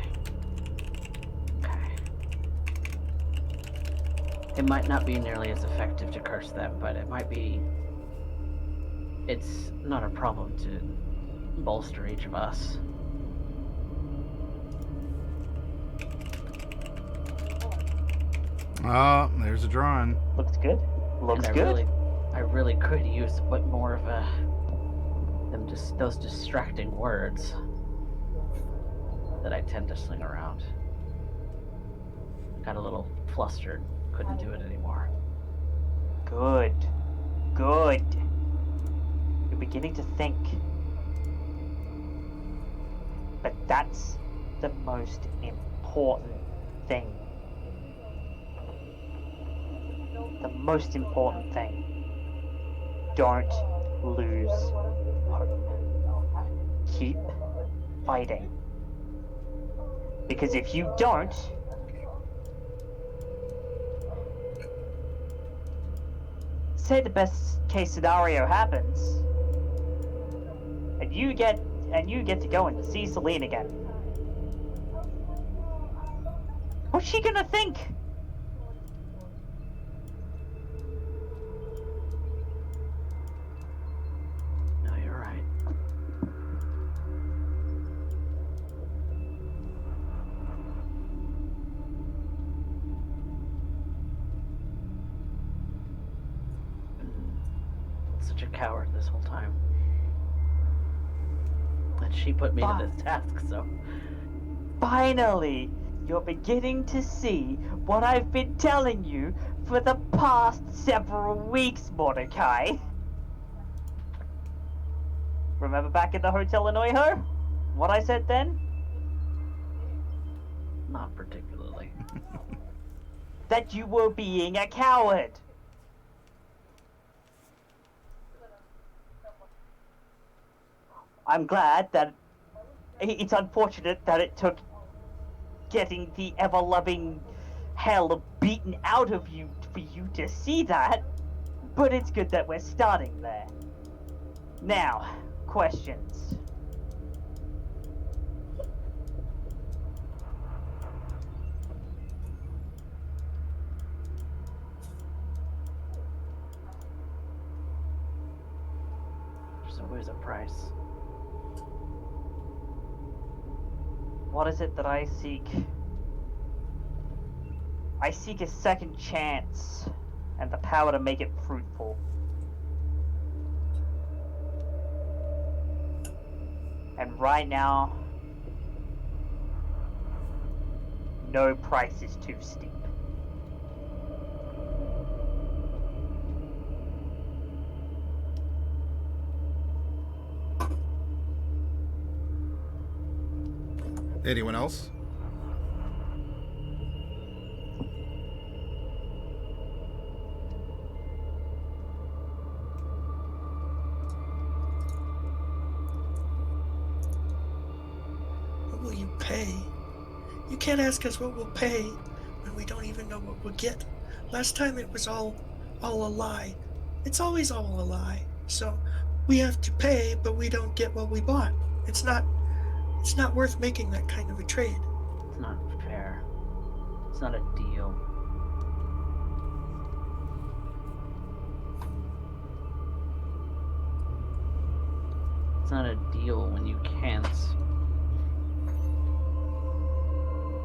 It might not be nearly as effective to curse them, but it's not a problem to bolster each of us. Oh, there's a drawing. Looks good. Looks And good. I really could use a bit more of those distracting words that I tend to sling around. Got a little flustered. Couldn't do it anymore. Good. Good. You're beginning to think. But that's the most important thing. The most important thing. Don't lose hope. Keep fighting. Because if you don't, say the best case scenario happens, and you get to go and see Celine again. What's she gonna think? No, you're right. Such a coward this whole time. And she put me to this task, so... Finally, you're beginning to see what I've been telling you for the past several weeks, Mordecai. Remember back at the hotel in OIHO? What I said then? Not particularly. That you were being a coward. I'm glad that it's unfortunate that it took getting the ever-loving hell beaten out of you for you to see that, but it's good that we're starting there. Now, questions. There's always a price. What is it that I seek? I seek a second chance and the power to make it fruitful. And right now, no price is too steep. Anyone else? What will you pay? You can't ask us what we'll pay when we don't even know what we'll get. Last time it was all a lie. It's always all a lie. So we have to pay, but we don't get what we bought. It's not worth making that kind of a trade. It's not fair. It's not a deal. It's not a deal when you can't.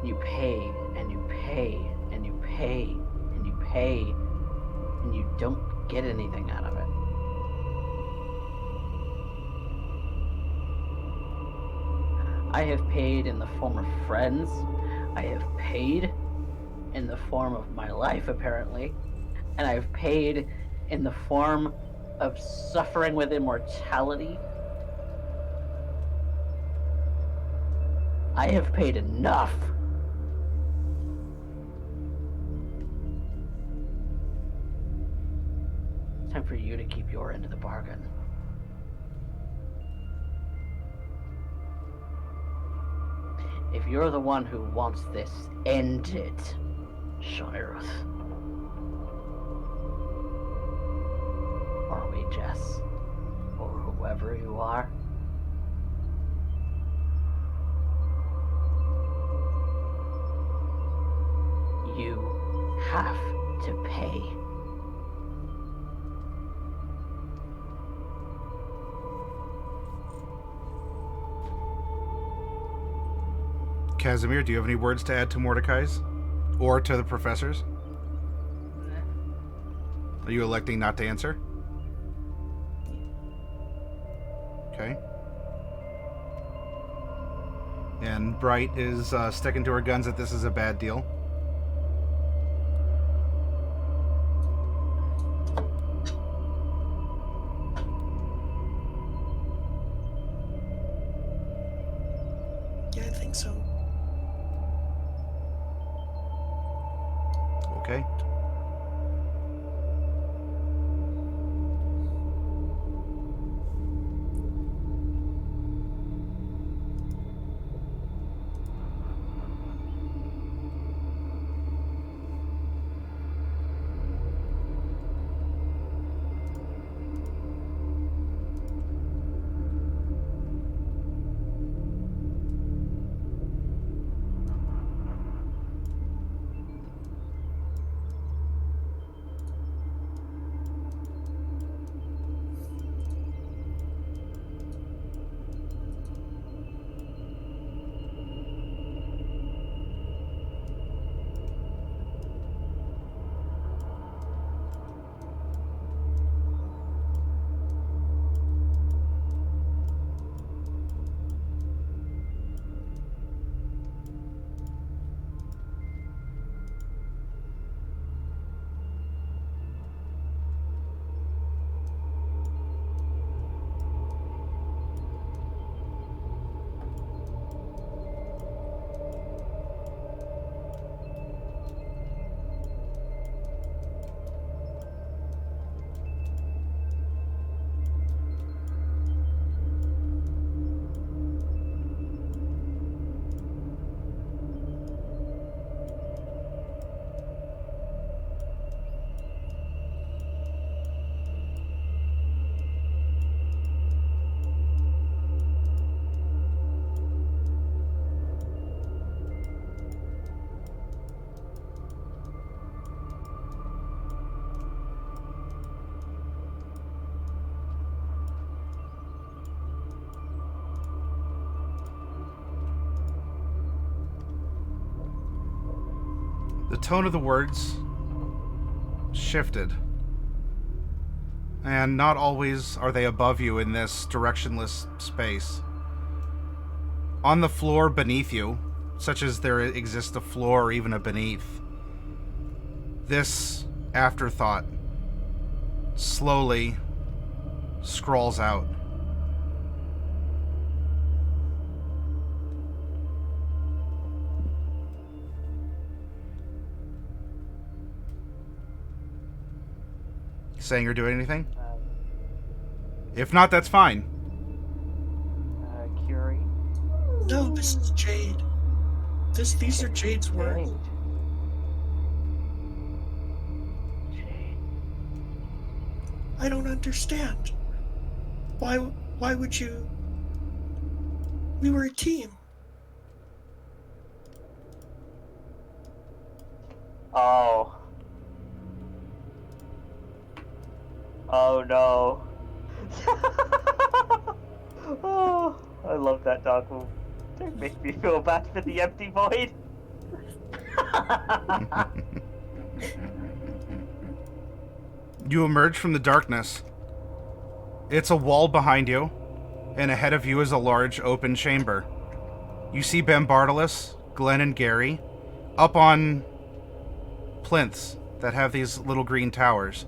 You pay and you pay and you pay and you pay and you don't get anything out of it. I have paid in the form of friends. I have paid in the form of my life, apparently. And I've paid in the form of suffering with immortality. I have paid enough. It's time for you to keep your end of the bargain. If you're the one who wants this ended, Shireth, or we, Jess, or whoever you are, you have to pay. Casimir, do you have any words to add to Mordecai's? Or to the professor's? Are you electing not to answer? Okay. And Bright is sticking to her guns that this is a bad deal. Yeah, I think so. Okay. The tone of the words shifted. And not always are they above you in this directionless space. On the floor beneath you, such as there exists a floor or even a beneath, this afterthought slowly scrawls out. Saying or doing anything? If not, that's fine. Curie. No, this is Jade. These are Jade's words. Jade. I don't understand. Why would you? We were a team. Oh. Oh no. Oh, I love that dog move. Don't make me feel bad for the empty void. You emerge from the darkness. It's a wall behind you, and ahead of you is a large open chamber. You see Bambardalis, Glenn, and Gary up on plinths that have these little green towers.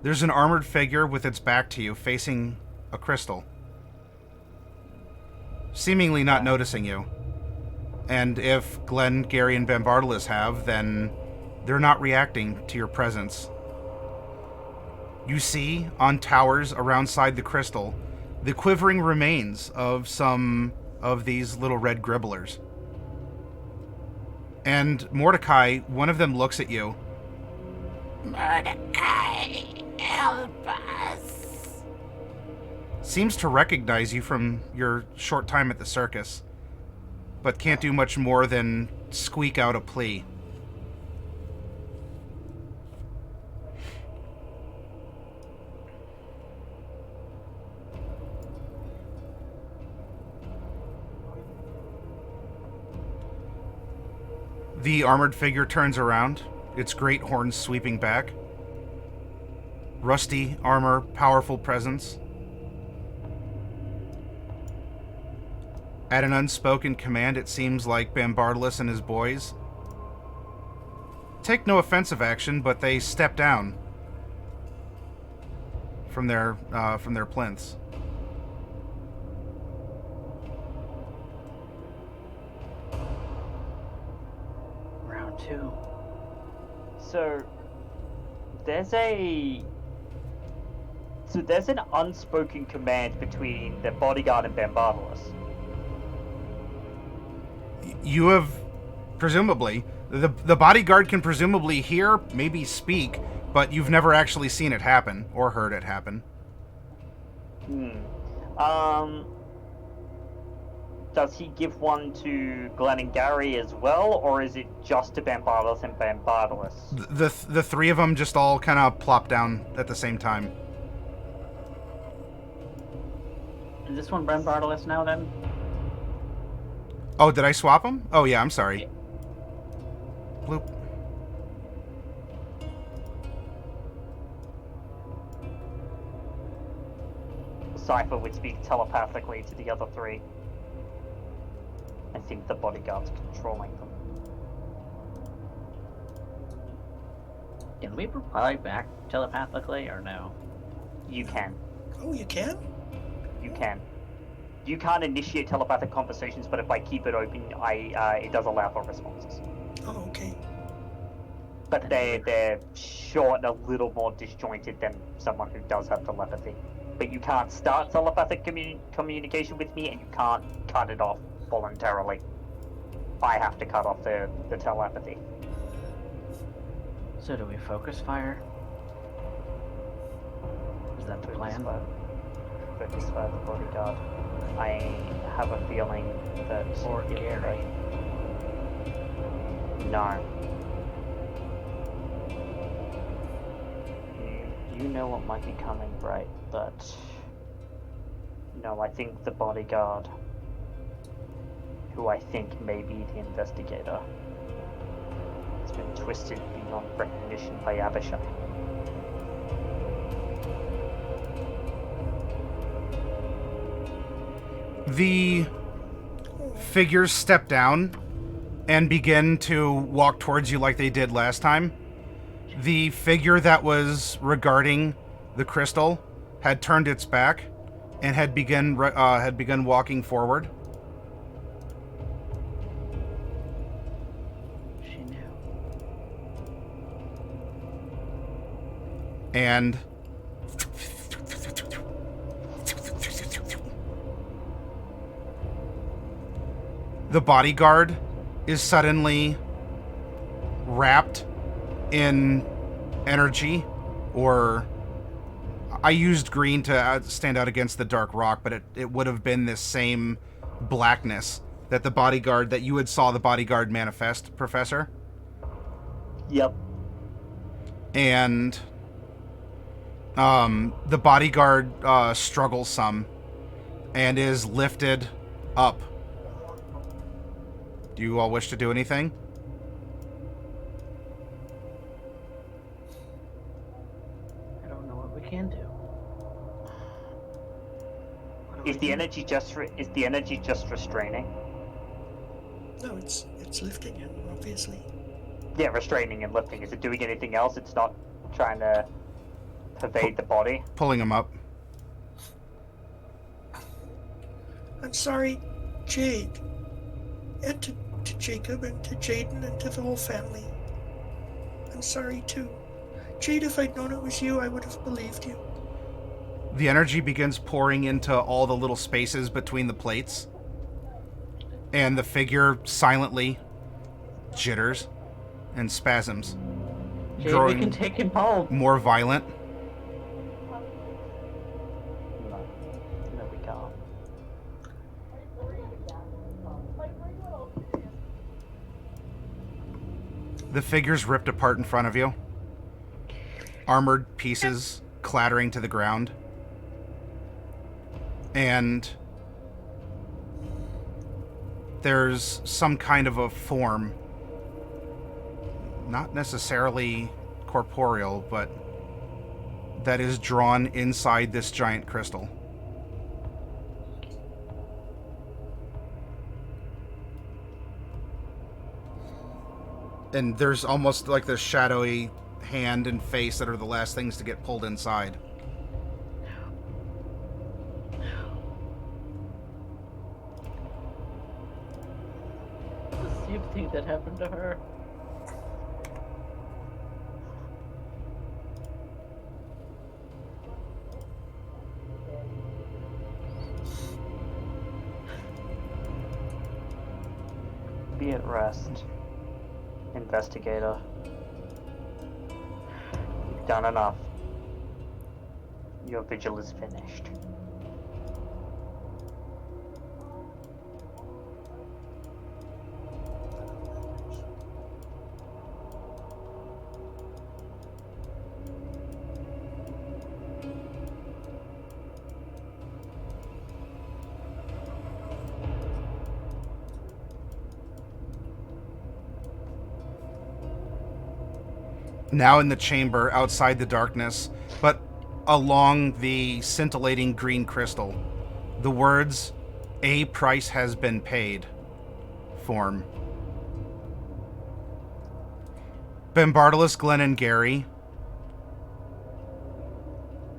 There's an armored figure with its back to you, facing a crystal, seemingly not noticing you. And if Glenn, Gary, and Bambardalis have, then they're not reacting to your presence. You see, on towers around the crystal, the quivering remains of some of these little red gribblers. And Mordecai, one of them looks at you. Mordecai, help us. Seems to recognize you from your short time at the circus, but can't do much more than squeak out a plea. The armored figure turns around, its great horns sweeping back. Rusty armor, powerful presence. At an unspoken command, it seems like Bambardalis and his boys take no offensive action, but they step down from their plinths. Round two. So there's an unspoken command between the bodyguard and Bambardalis. You have, presumably, the bodyguard can presumably hear, maybe speak, but you've never actually seen it happen, or heard it happen. Does he give one to Glenn and Gary as well, or is it just to Bambardalis and Bambardalis? The three of them just all kind of plop down at the same time. Is this one Bambardalis now then? Oh, did I swap them? Oh yeah, I'm sorry. Bloop. Cypher would speak telepathically to the other three. I think the bodyguard's controlling them. Can we reply back telepathically or no? You can. Oh, you can? You can. You can't initiate telepathic conversations, but if I keep it open, it does allow for responses. Oh, okay. But they're short and a little more disjointed than someone who does have telepathy. But you can't start telepathic communication with me, and you can't cut it off voluntarily. I have to cut off the telepathy. So do we focus fire? Is that the plan? Focus fire the bodyguard. I have a feeling that... Or Gary. No. You know what might be coming, right? But... No, I think the bodyguard, who I think may be the investigator, twisted beyond recognition by Abishai. The figures step down and begin to walk towards you like they did last time. The figure that was regarding the crystal had turned its back and had begun walking forward. She knew. And the bodyguard is suddenly wrapped in energy, or I used green to stand out against the dark rock, but it would have been this same blackness that the bodyguard, that you had saw the bodyguard manifest, Professor. Yep. And the bodyguard struggles some and is lifted up. Do you all wish to do anything? I don't know what we can do. Is the energy just restraining? No, it's lifting him, obviously. Yeah, restraining and lifting. Is it doing anything else? It's not trying to pervade the body? Pulling him up. I'm sorry, Jade. And to Jacob and to Jaiden and to the whole family. I'm sorry too. Jade, if I'd known it was you, I would have believed you. The energy begins pouring into all the little spaces between the plates. And the figure silently jitters and spasms, Jade, we growing can take him home. more violent. No, we can't. The figure's ripped apart in front of you. Armored pieces clattering to the ground. And there's some kind of a form, not necessarily corporeal, but that is drawn inside this giant crystal. And there's almost like this shadowy hand and face that are the last things to get pulled inside. The same thing that happened to her. Be at rest, investigator. You've done enough. Your vigil is finished. Now in the chamber, outside the darkness, but along the scintillating green crystal, the words, "A price has been paid," form. Bombardalus, Glenn, and Gary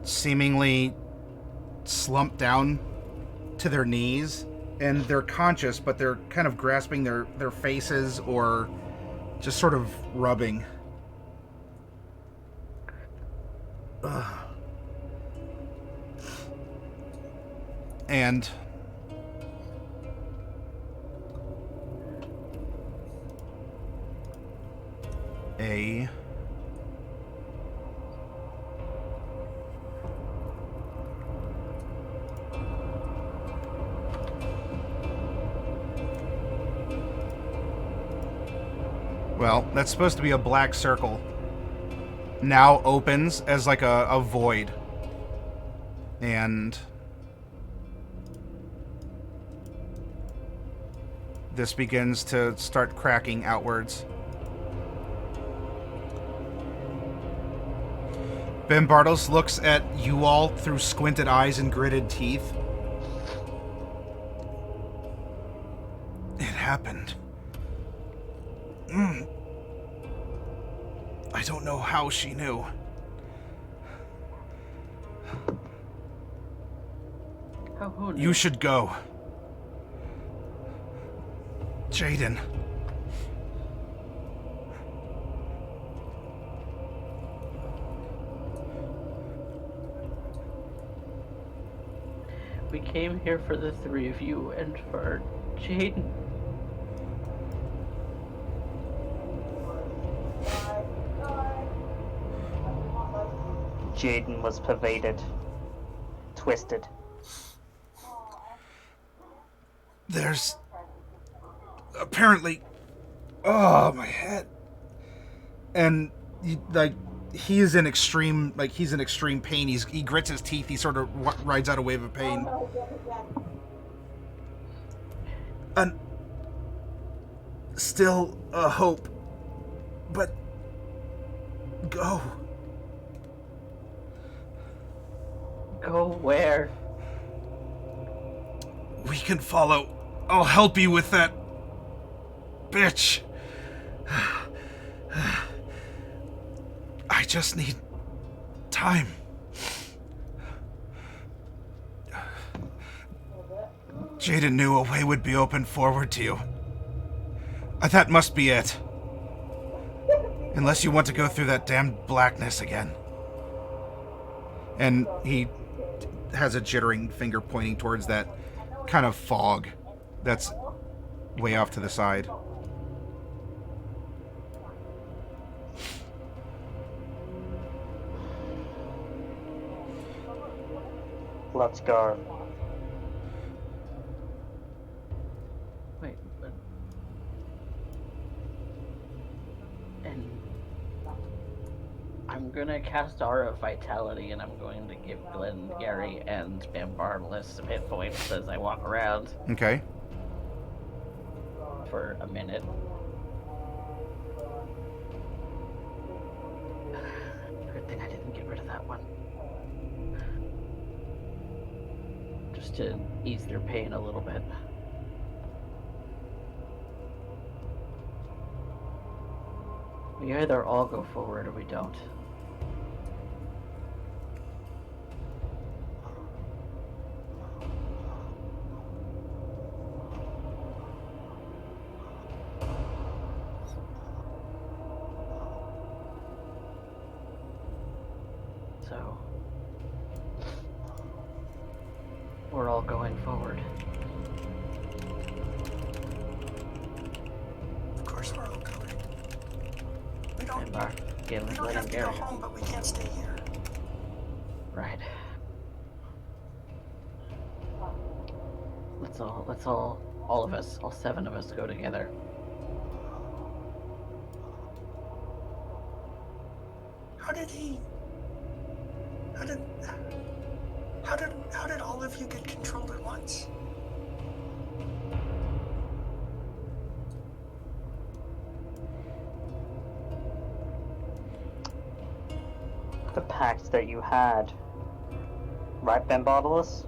seemingly slump down to their knees, and they're conscious, but they're kind of grasping their faces or just sort of rubbing. And a well, that's supposed to be a black circle. Now opens as like a void. And this begins to start cracking outwards. Ben Bartles looks at you all through squinted eyes and gritted teeth. It happened. I don't know how she knew. Who knew? You should go. Jaiden. We came here for the three of you and for Jaiden. Jaiden was pervaded, twisted. There's apparently, oh, my head. And he is in extreme pain. He grits his teeth. He sort of rides out a wave of pain. And still a hope, but go. Go where? We can follow. I'll help you with that bitch. I just need time. Jaiden knew a way would be opened forward to you. That must be it. Unless you want to go through that damned blackness again. And he has a jittering finger pointing towards that kind of fog that's way off to the side. Let's go. Wait, but... And... I'm gonna cast Aura of Vitality, and I'm going to give Glenn, Gary, and Bambarlis some hit points as I walk around. Okay. For a minute. Good thing I didn't get rid of that one. Just to ease their pain a little bit. We either all go forward or we don't. So, we're all going forward. Of course we're all going. We don't, And Mark, Galen, we don't Glenn, have and to go Gary. home, but we can't stay here. Right. Let's all of us, all 7 of us go together. How did all of you get controlled at once? The pact that you had. Right, Bambarlis?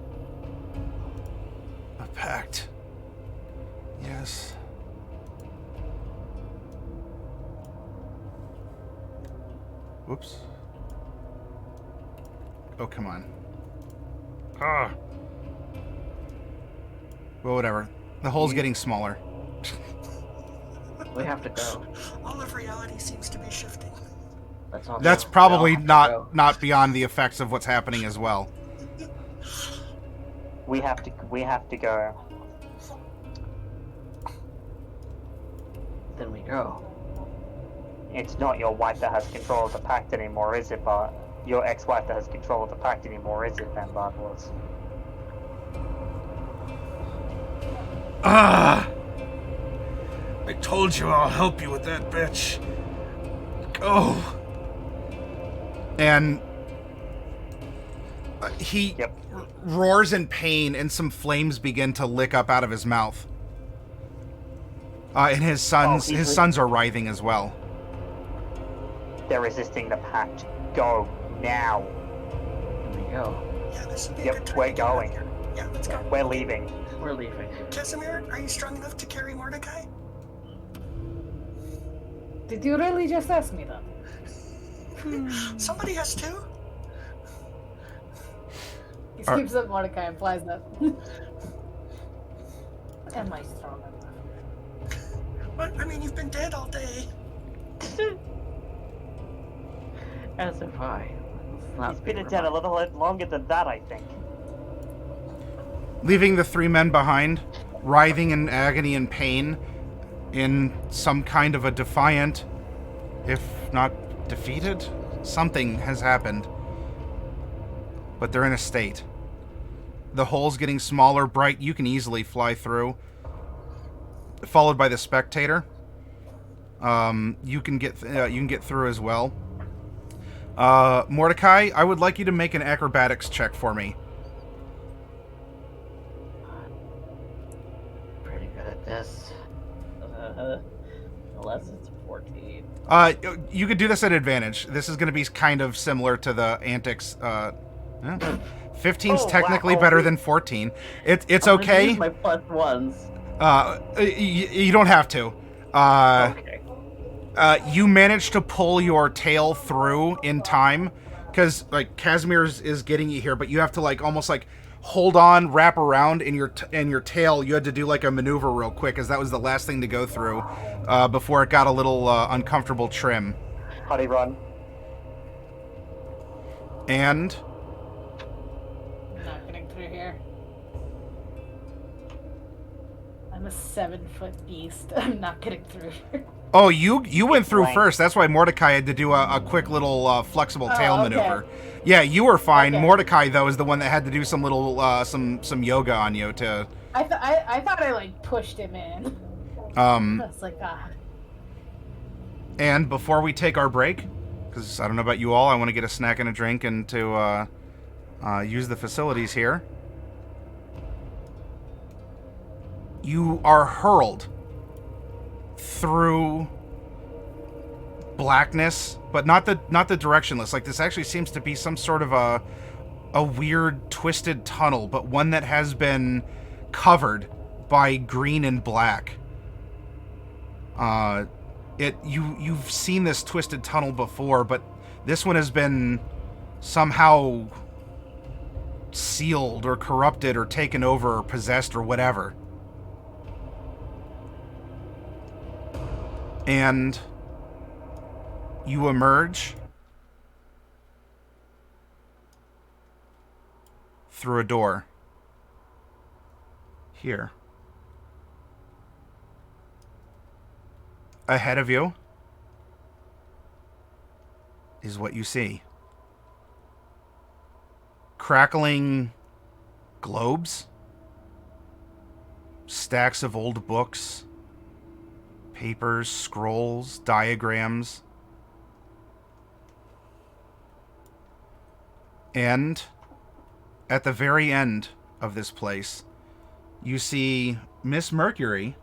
A pact. Yes. Whoops. Oh, come on. Ah. Well, whatever. The hole's getting smaller. We have to go. All of reality seems to be shifting. Let's all That's go. probably We all have to go. not beyond the effects of what's happening as well. We have to go. Then we go. It's not your wife that has control of the pact anymore, is it, Bart? Your ex-wife that has control of the pact anymore, is it, Bambarlis? Ah! I told you I'll help you with that bitch. Go. And he roars in pain, and some flames begin to lick up out of his mouth. And his sons are writhing as well. They're resisting the pact. Go Now. Here we go. Yeah, this would be a Yep, good time we're to get out of going. here. Yeah, let's go. We're leaving. We're leaving. Casimir, are you strong enough to carry Mordecai? Did you really just ask me that? Somebody has to. He skips up Mordecai and flies that. Am I strong enough? What? I mean, you've been dead all day. As if I. Let's not He's be been dead a little longer than that, I think. Leaving the three men behind, writhing in agony and pain, in some kind of a defiant, if not defeated, something has happened. But they're in a state. The hole's getting smaller, bright, you can easily fly through. Followed by the spectator. You can get through as well. Mordecai, I would like you to make an acrobatics check for me. pretty good at this. Unless it's 14. You could do this at advantage. This is going to be kind of similar to the antics. 15's technically better than 14. It's I'm gonna okay. use my plus ones. You don't have to. Okay. You managed to pull your tail through in time, because like Casimir is getting you here, but you have to like almost like hold on, wrap around in your tail. You had to do like a maneuver real quick, as that was the last thing to go through before it got a little uncomfortable trim. Honey, run. And Not getting through here. I'm a 7-foot beast. I'm not getting through here. oh, you went through Blank. first. That's why Mordecai had to do a quick little flexible tail okay. maneuver. Yeah, you were fine. Okay. Mordecai though is the one that had to do some little some yoga on you to. I thought I like pushed him in. I was like, ah. And before we take our break, because I don't know about you all, I want to get a snack and a drink and to use the facilities here. You are hurled through blackness, but not the directionless. Like, this actually seems to be some sort of a weird twisted tunnel, but one that has been covered by green and black. You've seen this twisted tunnel before, but this one has been somehow sealed or corrupted or taken over or possessed or whatever. And you emerge through a door here. Ahead of you is what you see. Crackling globes, stacks of old books, papers, scrolls, diagrams, and at the very end of this place, you see Miss Mercury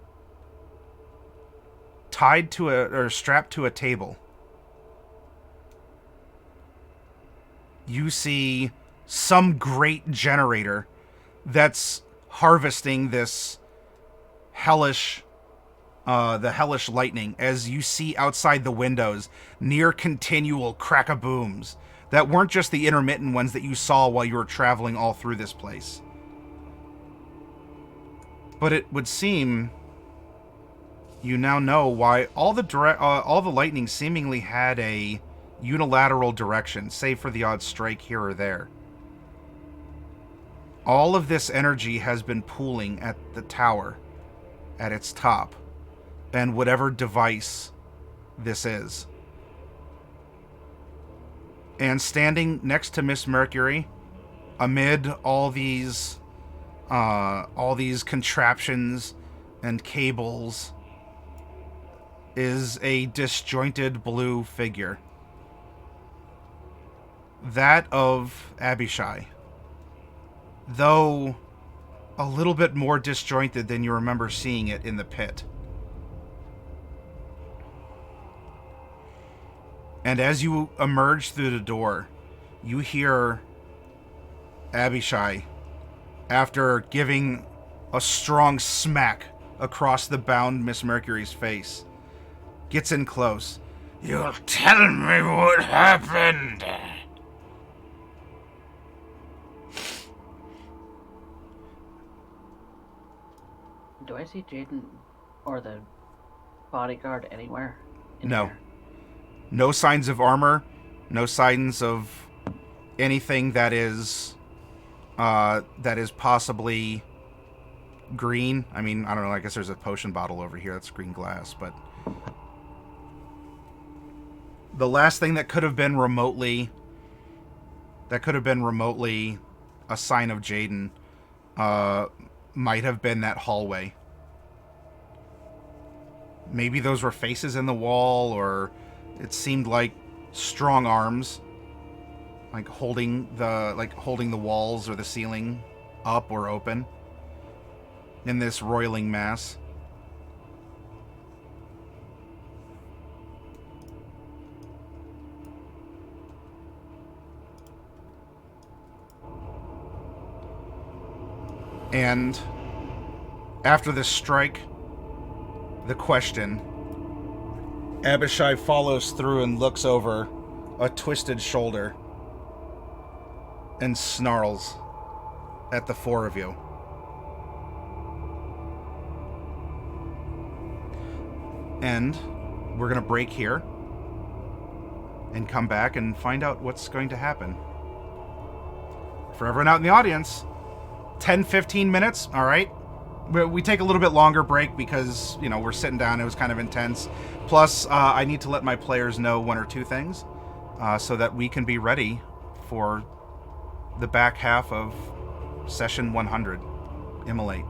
tied to or strapped to a table. You see some great generator that's harvesting this hellish the hellish lightning, as you see outside the windows near continual crack-a-booms that weren't just the intermittent ones that you saw while you were traveling all through this place. But it would seem you now know why all the lightning seemingly had a unilateral direction, save for the odd strike here or there. All of this energy has been pooling at the tower, at its top, and whatever device this is. And standing next to Miss Mercury, amid all these contraptions and cables, is a disjointed blue figure. That of Abishai. Though a little bit more disjointed than you remember seeing it in the pit. And as you emerge through the door, you hear Abishai, after giving a strong smack across the bound Miss Mercury's face, gets in close. You'll tell me what happened. Do I see Jaiden or the bodyguard anywhere? No. Here? No signs of armor. No signs of anything that is possibly green. I mean, I don't know. I guess there's a potion bottle over here. That's green glass, but the last thing that could have been remotely a sign of Jaiden might have been that hallway. Maybe those were faces in the wall, or it seemed like strong arms, like holding the walls or the ceiling up or open in this roiling mass. And after this strike, the question, Abishai follows through and looks over a twisted shoulder and snarls at the four of you. And we're going to break here and come back and find out what's going to happen. For everyone out in the audience, 10-15 minutes, all right? We take a little bit longer break because, you know, we're sitting down. It was kind of intense. Plus, I need to let my players know one or two things so that we can be ready for the back half of Session 100, Immolate.